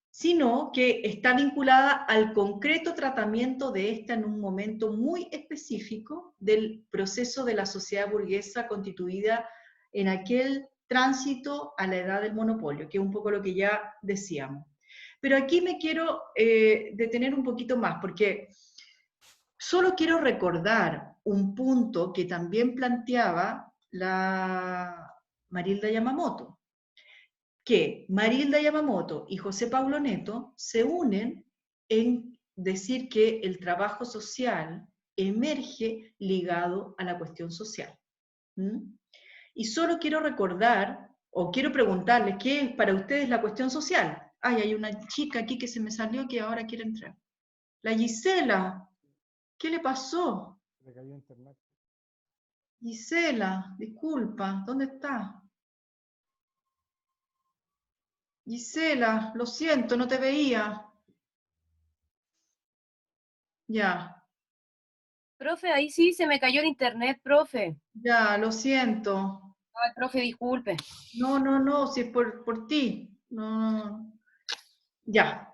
sino que está vinculada al concreto tratamiento de esta en un momento muy específico del proceso de la sociedad burguesa constituida en aquel tránsito a la edad del monopolio, que es un poco lo que ya decíamos. Pero aquí me quiero detener un poquito más, porque solo quiero recordar un punto que también planteaba la Marilda Yamamoto, que Marilda Yamamoto y José Paulo Neto se unen en decir que el trabajo social emerge ligado a la cuestión social. Y solo quiero recordar, o quiero preguntarles, ¿qué es para ustedes la cuestión social? Ay, hay una chica aquí que se me salió que ahora quiere entrar. La Gisela. ¿Qué le pasó? Le cayó internet. Gisela, disculpa, ¿dónde está? Gisela, lo siento, no te veía. Ya, Profe, ahí sí se me cayó el internet, profe. ya, lo siento. Ay, profe, disculpe. No, si es por ti. No. Ya.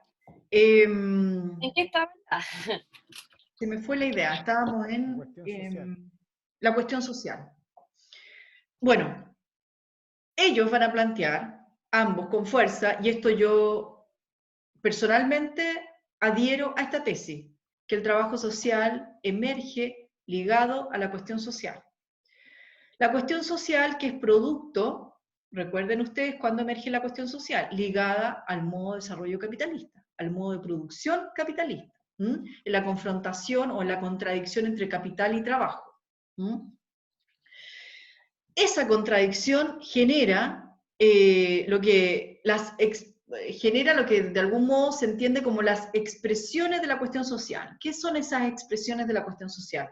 ¿En qué estaba? Ah, Se me fue la idea, estábamos en Cuestión social. la cuestión social. Bueno, ellos van a plantear, ambos con fuerza, y esto yo personalmente adhiero a esta tesis, que el trabajo social emerge ligado a la cuestión social. La cuestión social que es producto, recuerden ustedes cuándo emerge la cuestión social, ligada al modo de desarrollo capitalista, al modo de producción capitalista, en la confrontación o en la contradicción entre capital y trabajo. Esa contradicción genera lo que de algún modo se entiende como las expresiones de la cuestión social. ¿Qué son esas expresiones de la cuestión social?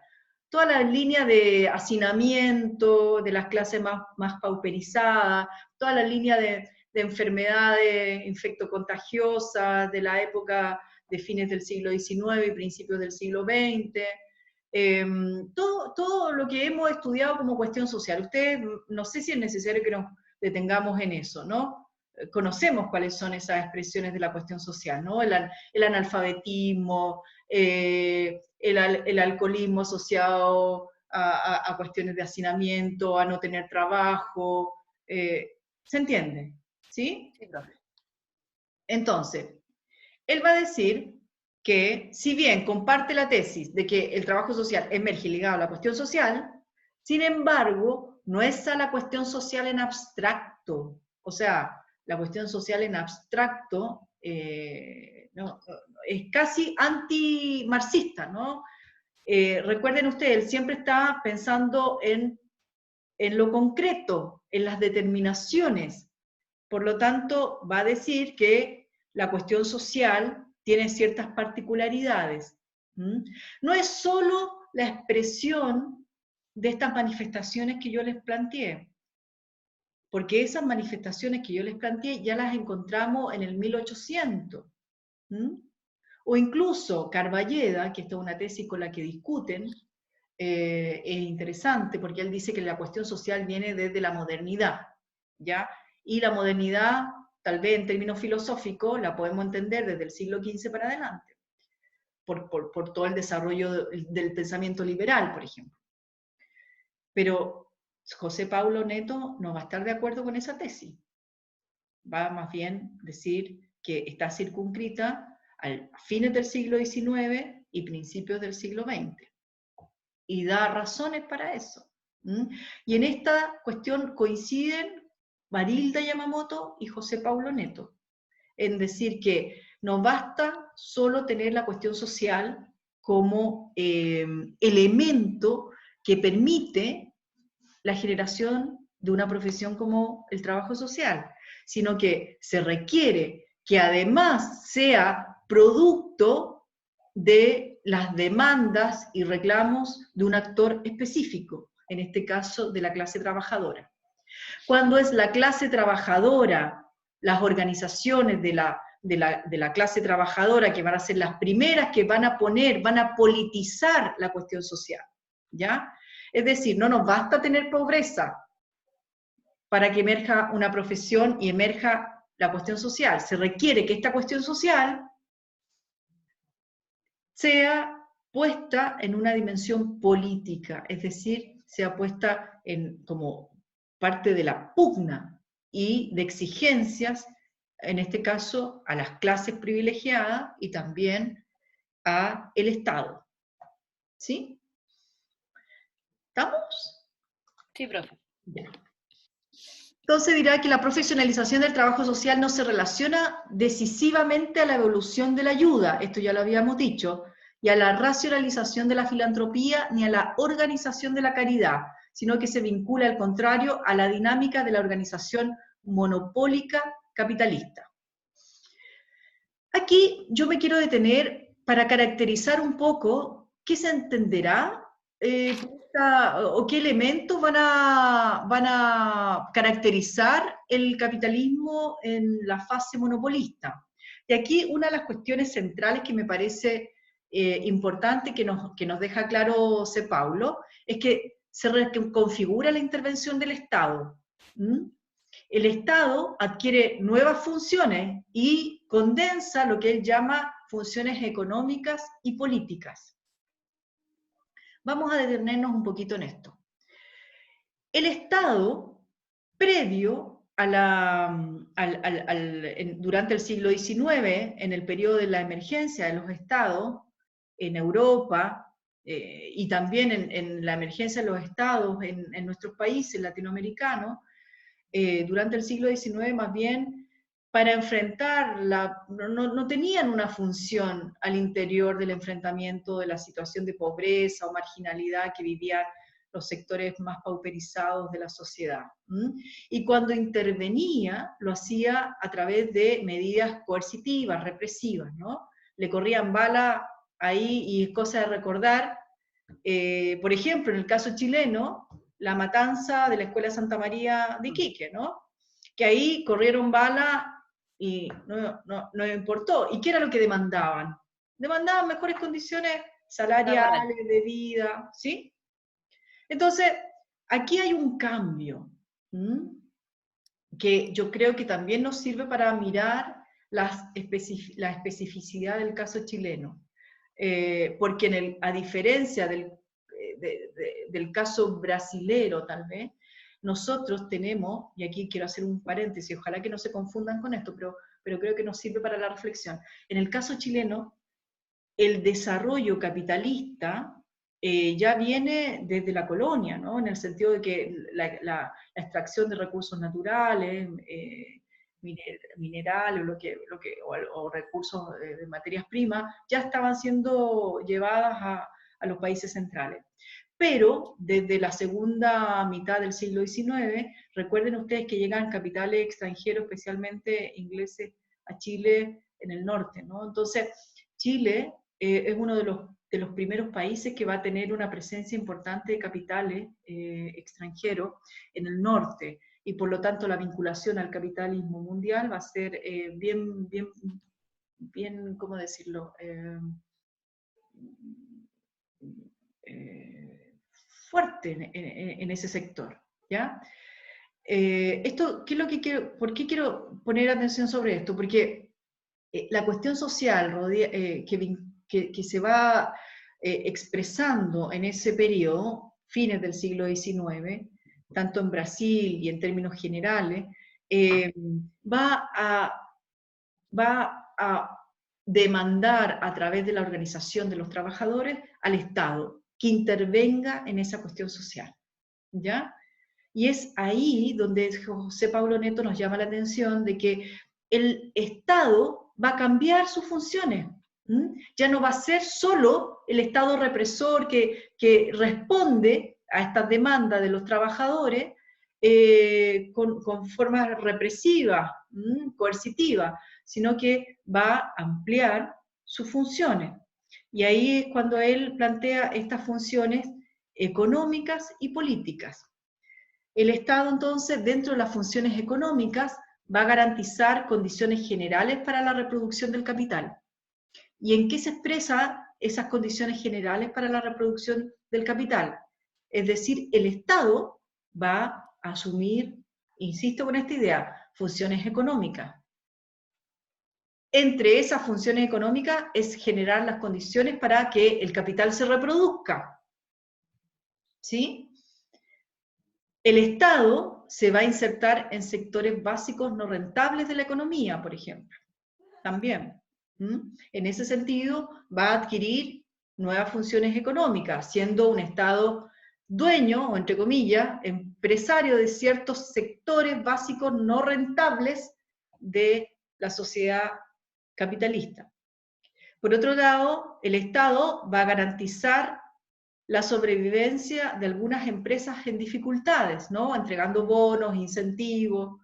Toda la línea de hacinamiento, de las clases más pauperizadas, toda la línea de enfermedades infectocontagiosas de la época de fines del siglo XIX y principios del siglo XX, todo lo que hemos estudiado como cuestión social. Ustedes, no sé si es necesario que nos detengamos en eso, ¿no? Conocemos cuáles son esas expresiones de la cuestión social, ¿no? El analfabetismo, el alcoholismo asociado a cuestiones de hacinamiento, a no tener trabajo, ¿se entiende? ¿Sí? sí, profe. Entonces, él va a decir que, si bien comparte la tesis de que el trabajo social emerge ligado a la cuestión social, sin embargo, no es a la cuestión social en abstracto. O sea, la cuestión social en abstracto es casi anti-marxista, ¿no? Recuerden ustedes, él siempre está pensando en lo concreto, en las determinaciones. Por lo tanto, va a decir que la cuestión social tiene ciertas particularidades. No es solo la expresión de estas manifestaciones que yo les planteé, porque esas manifestaciones que yo les planteé ya las encontramos en el 1800. O incluso Carballeda, que esta es una tesis con la que discuten, es interesante porque él dice que la cuestión social viene desde la modernidad, ¿ya? Y la modernidad, tal vez en términos filosóficos, la podemos entender desde el siglo XV para adelante, por todo el desarrollo del pensamiento liberal, por ejemplo. Pero José Paulo Neto no va a estar de acuerdo con esa tesis. Va más bien a decir que está circunscrita a fines del siglo XIX y principios del siglo XX. Y da razones para eso. Y en esta cuestión coinciden Marilda Yamamoto y José Paulo Neto, en decir que no basta solo tener la cuestión social como elemento que permite la generación de una profesión como el trabajo social, sino que se requiere que además sea producto de las demandas y reclamos de un actor específico, en este caso de la clase trabajadora. Cuando es la clase trabajadora, las organizaciones de la clase trabajadora que van a ser las primeras que van a politizar la cuestión social, ¿ya? Es decir, no nos basta tener pobreza para que emerja una profesión y emerja la cuestión social. Se requiere que esta cuestión social sea puesta en una dimensión política, es decir, sea puesta como parte de la pugna y de exigencias, en este caso, a las clases privilegiadas y también a el Estado. ¿Sí? ¿Estamos? Sí, profe. Ya. Entonces dirá que la profesionalización del trabajo social no se relaciona decisivamente a la evolución de la ayuda, esto ya lo habíamos dicho, y a la racionalización de la filantropía ni a la organización de la caridad, sino que se vincula al contrario a la dinámica de la organización monopólica capitalista. Aquí yo me quiero detener para caracterizar un poco qué se entenderá o qué elementos van a caracterizar el capitalismo en la fase monopolista. Y aquí una de las cuestiones centrales que me parece importante, que nos deja claro C. Paulo, es que se reconfigura la intervención del Estado. El Estado adquiere nuevas funciones y condensa lo que él llama funciones económicas y políticas. Vamos a detenernos un poquito en esto. El Estado, previo a durante el siglo XIX, en el periodo de la emergencia de los Estados, en Europa, y también en la emergencia de los Estados en nuestros países latinoamericanos, durante el siglo XIX más bien, para enfrentar, no tenían una función al interior del enfrentamiento de la situación de pobreza o marginalidad que vivían los sectores más pauperizados de la sociedad. Y cuando intervenía, lo hacía a través de medidas coercitivas, represivas, ¿no? Le corrían bala ahí, y es cosa de recordar, por ejemplo, en el caso chileno, la matanza de la Escuela Santa María de Iquique, ¿no? Que ahí corrieron bala y no importó. ¿Y qué era lo que demandaban? Demandaban mejores condiciones salariales, de vida, ¿sí? Entonces, aquí hay un cambio, que yo creo que también nos sirve para mirar la especificidad del caso chileno. Porque a diferencia del caso brasilero, tal vez, nosotros tenemos, y aquí quiero hacer un paréntesis, ojalá que no se confundan con esto, pero creo que nos sirve para la reflexión. En el caso chileno, el desarrollo capitalista ya viene desde la colonia, ¿no? En el sentido de que la extracción de recursos naturales, minerales o recursos de materias primas, ya estaban siendo llevadas a los países centrales. Pero desde la segunda mitad del siglo XIX, recuerden ustedes que llegan capitales extranjeros, especialmente ingleses, a Chile en el norte, ¿no? Entonces, Chile es uno de los primeros países que va a tener una presencia importante de capitales extranjeros en el norte, y por lo tanto la vinculación al capitalismo mundial va a ser bien, ¿cómo decirlo? Fuerte en ese sector, ¿ya? ¿qué es lo que ¿por qué quiero poner atención sobre esto? Porque la cuestión social que se va expresando en ese periodo, fines del siglo XIX, tanto en Brasil y en términos generales, va a demandar a través de la organización de los trabajadores al Estado que intervenga en esa cuestión social, ¿ya? Y es ahí donde José Paulo Neto nos llama la atención de que el Estado va a cambiar sus funciones. Ya no va a ser solo el Estado represor que responde a estas demandas de los trabajadores con formas represivas, coercitivas, sino que va a ampliar sus funciones. Y ahí es cuando él plantea estas funciones económicas y políticas. El Estado, entonces, dentro de las funciones económicas, va a garantizar condiciones generales para la reproducción del capital. ¿Y en qué se expresan esas condiciones generales para la reproducción del capital? Es decir, el Estado va a asumir, insisto con esta idea, funciones económicas. Entre esas funciones económicas es generar las condiciones para que el capital se reproduzca. ¿Sí? El Estado se va a insertar en sectores básicos no rentables de la economía, por ejemplo, también. En ese sentido, va a adquirir nuevas funciones económicas, siendo un Estado dueño, o entre comillas, empresario de ciertos sectores básicos no rentables de la sociedad capitalista. Por otro lado, el Estado va a garantizar la sobrevivencia de algunas empresas en dificultades, ¿no? Entregando bonos, incentivos.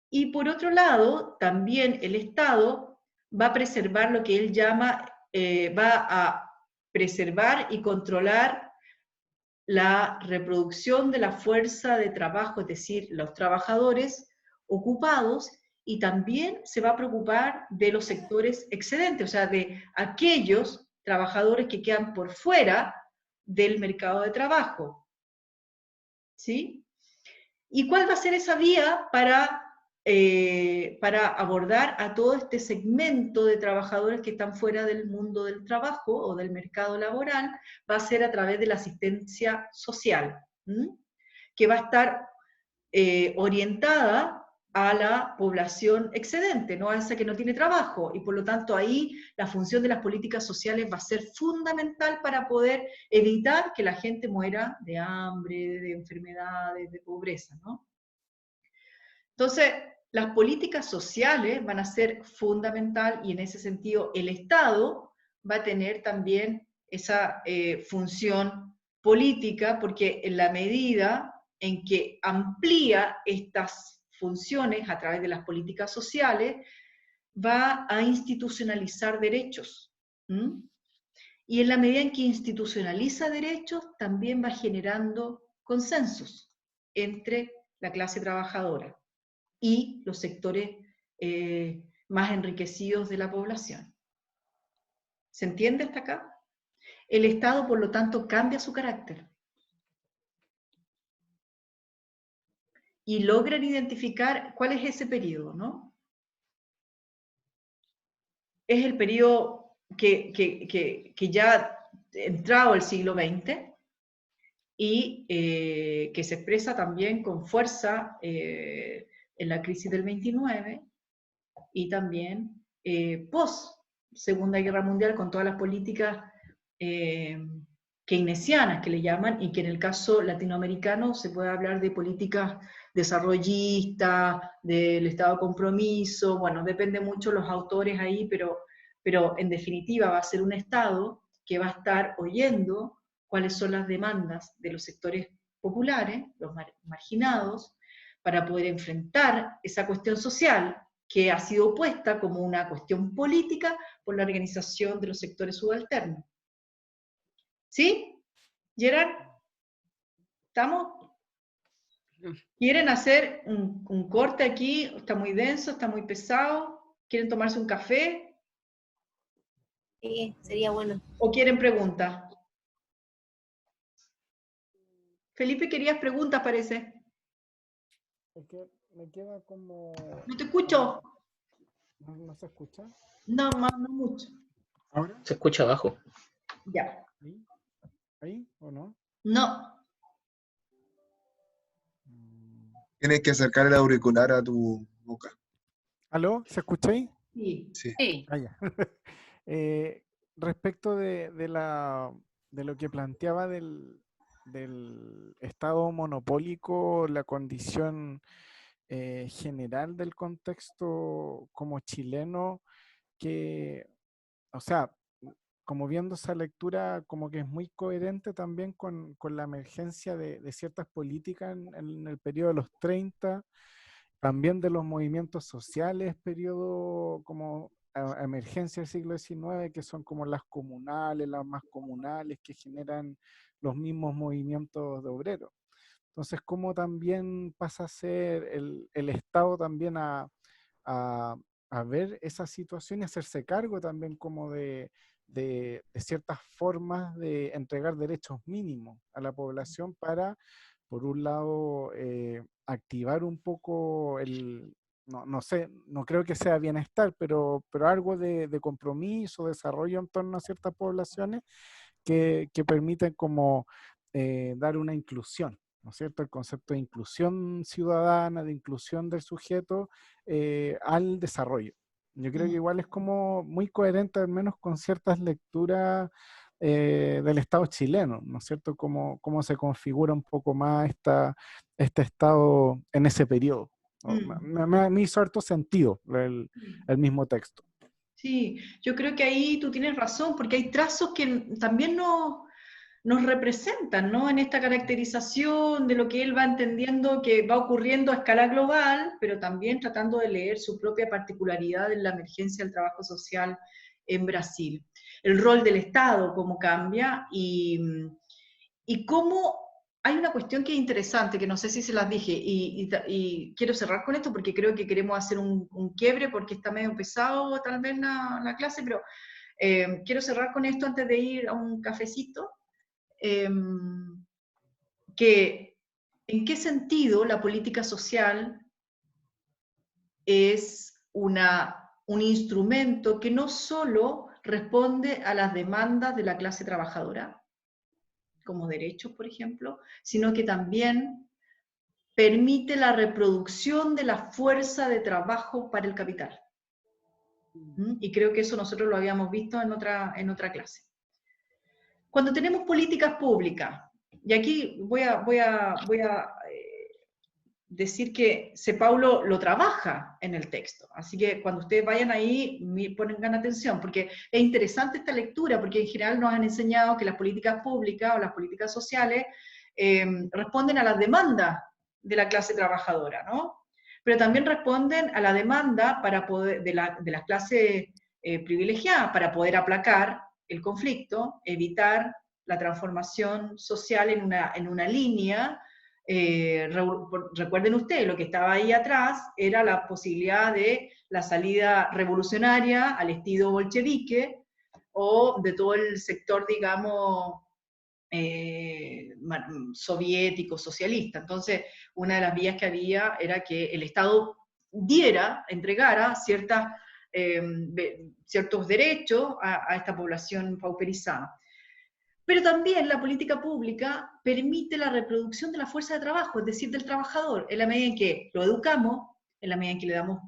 Y por otro lado, también el Estado va a preservar lo que él llama, va a preservar y controlar la reproducción de la fuerza de trabajo, es decir, los trabajadores ocupados, y también se va a preocupar de los sectores excedentes, o sea, de aquellos trabajadores que quedan por fuera del mercado de trabajo. ¿Sí? ¿Y cuál va a ser esa vía para abordar a todo este segmento de trabajadores que están fuera del mundo del trabajo o del mercado laboral? Va a ser a través de la asistencia social, que va a estar orientada a la población excedente, no a esa que no tiene trabajo, y por lo tanto ahí la función de las políticas sociales va a ser fundamental para poder evitar que la gente muera de hambre, de enfermedades, de pobreza, ¿no? Entonces, las políticas sociales van a ser fundamental, y en ese sentido el Estado va a tener también esa función política, porque en la medida en que amplía estas funciones a través de las políticas sociales, va a institucionalizar derechos. Y en la medida en que institucionaliza derechos, también va generando consensos entre la clase trabajadora y los sectores más enriquecidos de la población. ¿Se entiende hasta acá? El Estado, por lo tanto, cambia su carácter. Y logran identificar cuál es ese periodo, ¿no? Es el periodo que ya ha entrado el siglo XX y que se expresa también con fuerza en la crisis del 29 y también post Segunda Guerra Mundial, con todas las políticas keynesianas que le llaman, y que en el caso latinoamericano se puede hablar de políticas desarrollistas, del Estado de compromiso, bueno, depende mucho los autores ahí, pero en definitiva va a ser un Estado que va a estar oyendo cuáles son las demandas de los sectores populares, los marginados, para poder enfrentar esa cuestión social que ha sido puesta como una cuestión política por la organización de los sectores subalternos. ¿Sí? ¿Gerard? ¿Estamos? ¿Quieren hacer un corte aquí? ¿Está muy denso? ¿Está muy pesado? ¿Quieren tomarse un café? Sí, sería bueno. ¿O quieren preguntas? Felipe, querías preguntas, parece. Es que me queda como... No te escucho. ¿No se escucha? No, no mucho. ¿Ahora? Se escucha abajo. Ya. ¿Ahí? ¿Ahí o no? No. Tienes que acercar el auricular a tu boca. ¿Aló? ¿Se escucha ahí? Sí. Sí. Ah, ya. Respecto de lo que planteaba del Estado monopólico, la condición general del contexto como chileno, que, o sea, como viendo esa lectura, como que es muy coherente también con la emergencia de ciertas políticas en el periodo de los 30, también de los movimientos sociales, periodo como emergencia del siglo XIX, que son como las comunales, las más comunales, que generan los mismos movimientos de obreros. Entonces, cómo también pasa a ser el Estado también a ver esa situación y hacerse cargo también como de ciertas formas de entregar derechos mínimos a la población para, por un lado, activar un poco no sé, no creo que sea bienestar, pero algo de compromiso, desarrollo en torno a ciertas poblaciones que permiten como dar una inclusión, ¿no es cierto? El concepto de inclusión ciudadana, de inclusión del sujeto al desarrollo. Yo creo que igual es como muy coherente, al menos con ciertas lecturas del Estado chileno, ¿no es cierto? Cómo se configura un poco más este Estado en ese periodo. Me hizo harto sentido el mismo texto. Sí, yo creo que ahí tú tienes razón, porque hay trazos que también nos nos representan, ¿no? En esta caracterización de lo que él va entendiendo que va ocurriendo a escala global, pero también tratando de leer su propia particularidad en la emergencia del trabajo social en Brasil. El rol del Estado, cómo cambia, y cómo hay una cuestión que es interesante, que no sé si se las dije, y quiero cerrar con esto porque creo que queremos hacer un quiebre, porque está medio pesado tal vez la clase, pero quiero cerrar con esto antes de ir a un cafecito, que en qué sentido la política social es un instrumento que no solo responde a las demandas de la clase trabajadora, como derechos, por ejemplo, sino que también permite la reproducción de la fuerza de trabajo para el capital. Y creo que eso nosotros lo habíamos visto en otra clase. Cuando tenemos políticas públicas, y aquí voy a decir que Paulo lo trabaja en el texto, así que cuando ustedes vayan ahí, pongan atención, porque es interesante esta lectura, porque en general nos han enseñado que las políticas públicas o las políticas sociales responden a las demandas de la clase trabajadora, ¿no? Pero también responden a la demanda de las clases privilegiadas para poder aplacar el conflicto, evitar la transformación social en una línea. Recuerden ustedes, lo que estaba ahí atrás era la posibilidad de la salida revolucionaria al estilo bolchevique, o de todo el sector, digamos, soviético, socialista. Entonces, una de las vías que había era que el Estado entregara ciertos derechos a esta población pauperizada. Pero también la política pública permite la reproducción de la fuerza de trabajo, es decir, del trabajador, en la medida en que lo educamos, en la medida en que le damos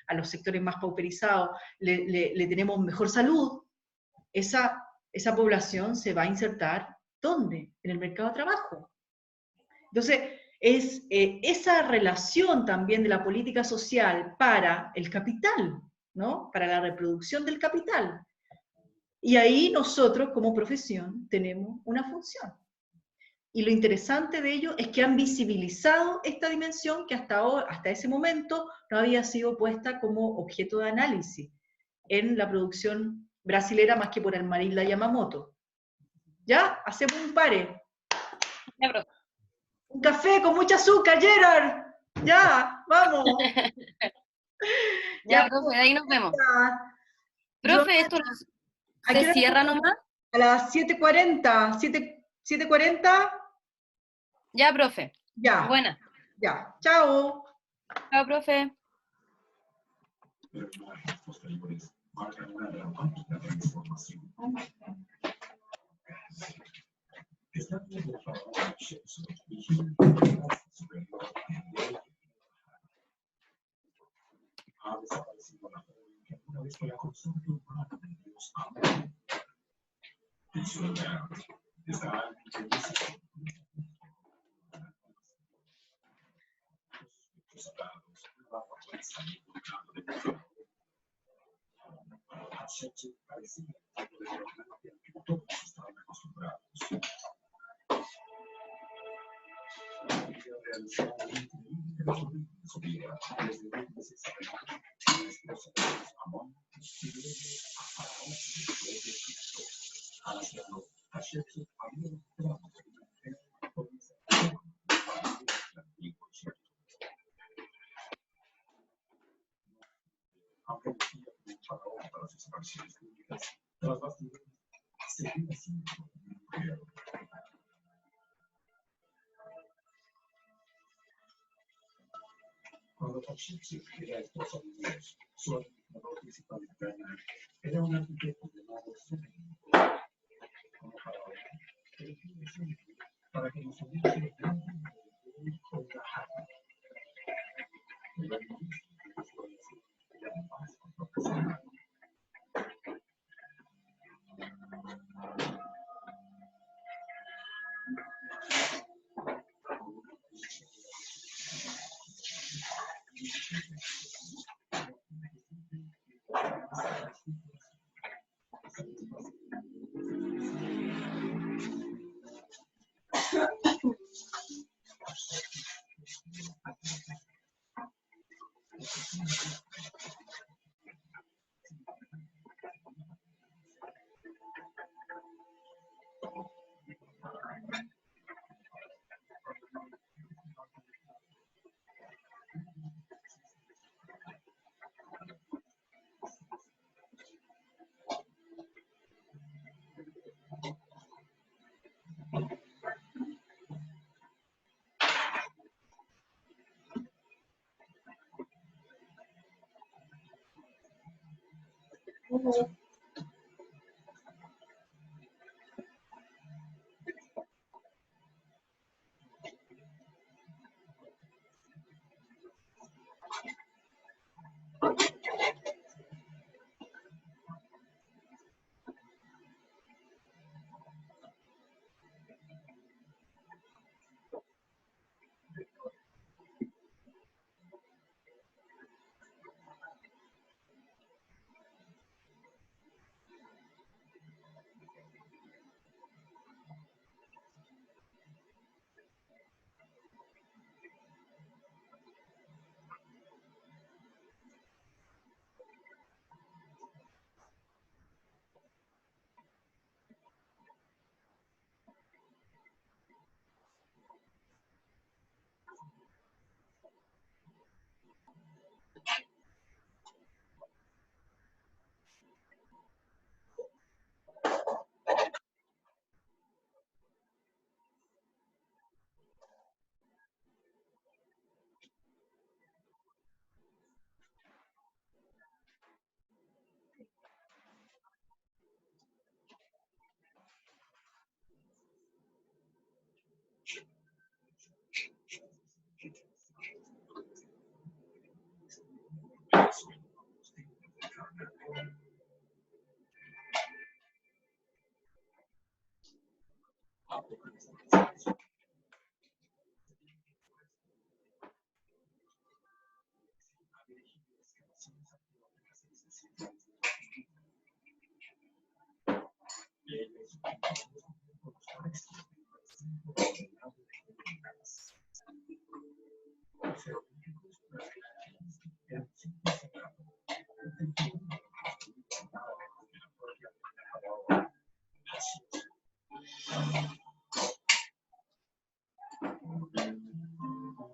a los sectores más pauperizados, le tenemos mejor salud, esa población se va a insertar, ¿dónde? En el mercado de trabajo. Entonces, es esa relación también de la política social para el capital, ¿no? Para la reproducción del capital. Y ahí nosotros, como profesión, tenemos una función. Y lo interesante de ello es que han visibilizado esta dimensión que hasta ese momento no había sido puesta como objeto de análisis en la producción brasilera, más que por el Marila Yamamoto. ¿Ya? Hacemos un pare. Ya, profe. Un café con mucha azúcar, Gerard. Ya, vamos. Ya, profe, de ahí nos vemos. Profe, esto ¿se cierra nomás? A las 7:40. 7:40. Ya, profe. Ya. Buena. Ya. Chao. Chao, profe. Cuando Pachuchi era esposa de Dios, su administrador principal en Ghana era un arquitecto llamado Sutton. Como faraón, eligió ese nombre para que los unidos se vean con la jata. Pero el ministro de la exploración era más profesional.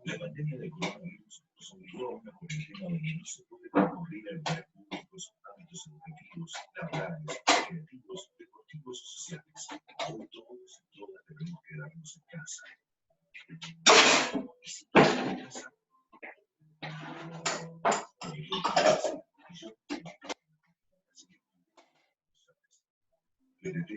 La pandemia del coronavirus nos obligó a una cuarentena donde no se puede concurrir a lugares públicos, ámbitos educativos, laborales, creativos, deportivos o sociales. Hoy todos y todas debemos quedarnos en casa. Y si todos en casa, el derecho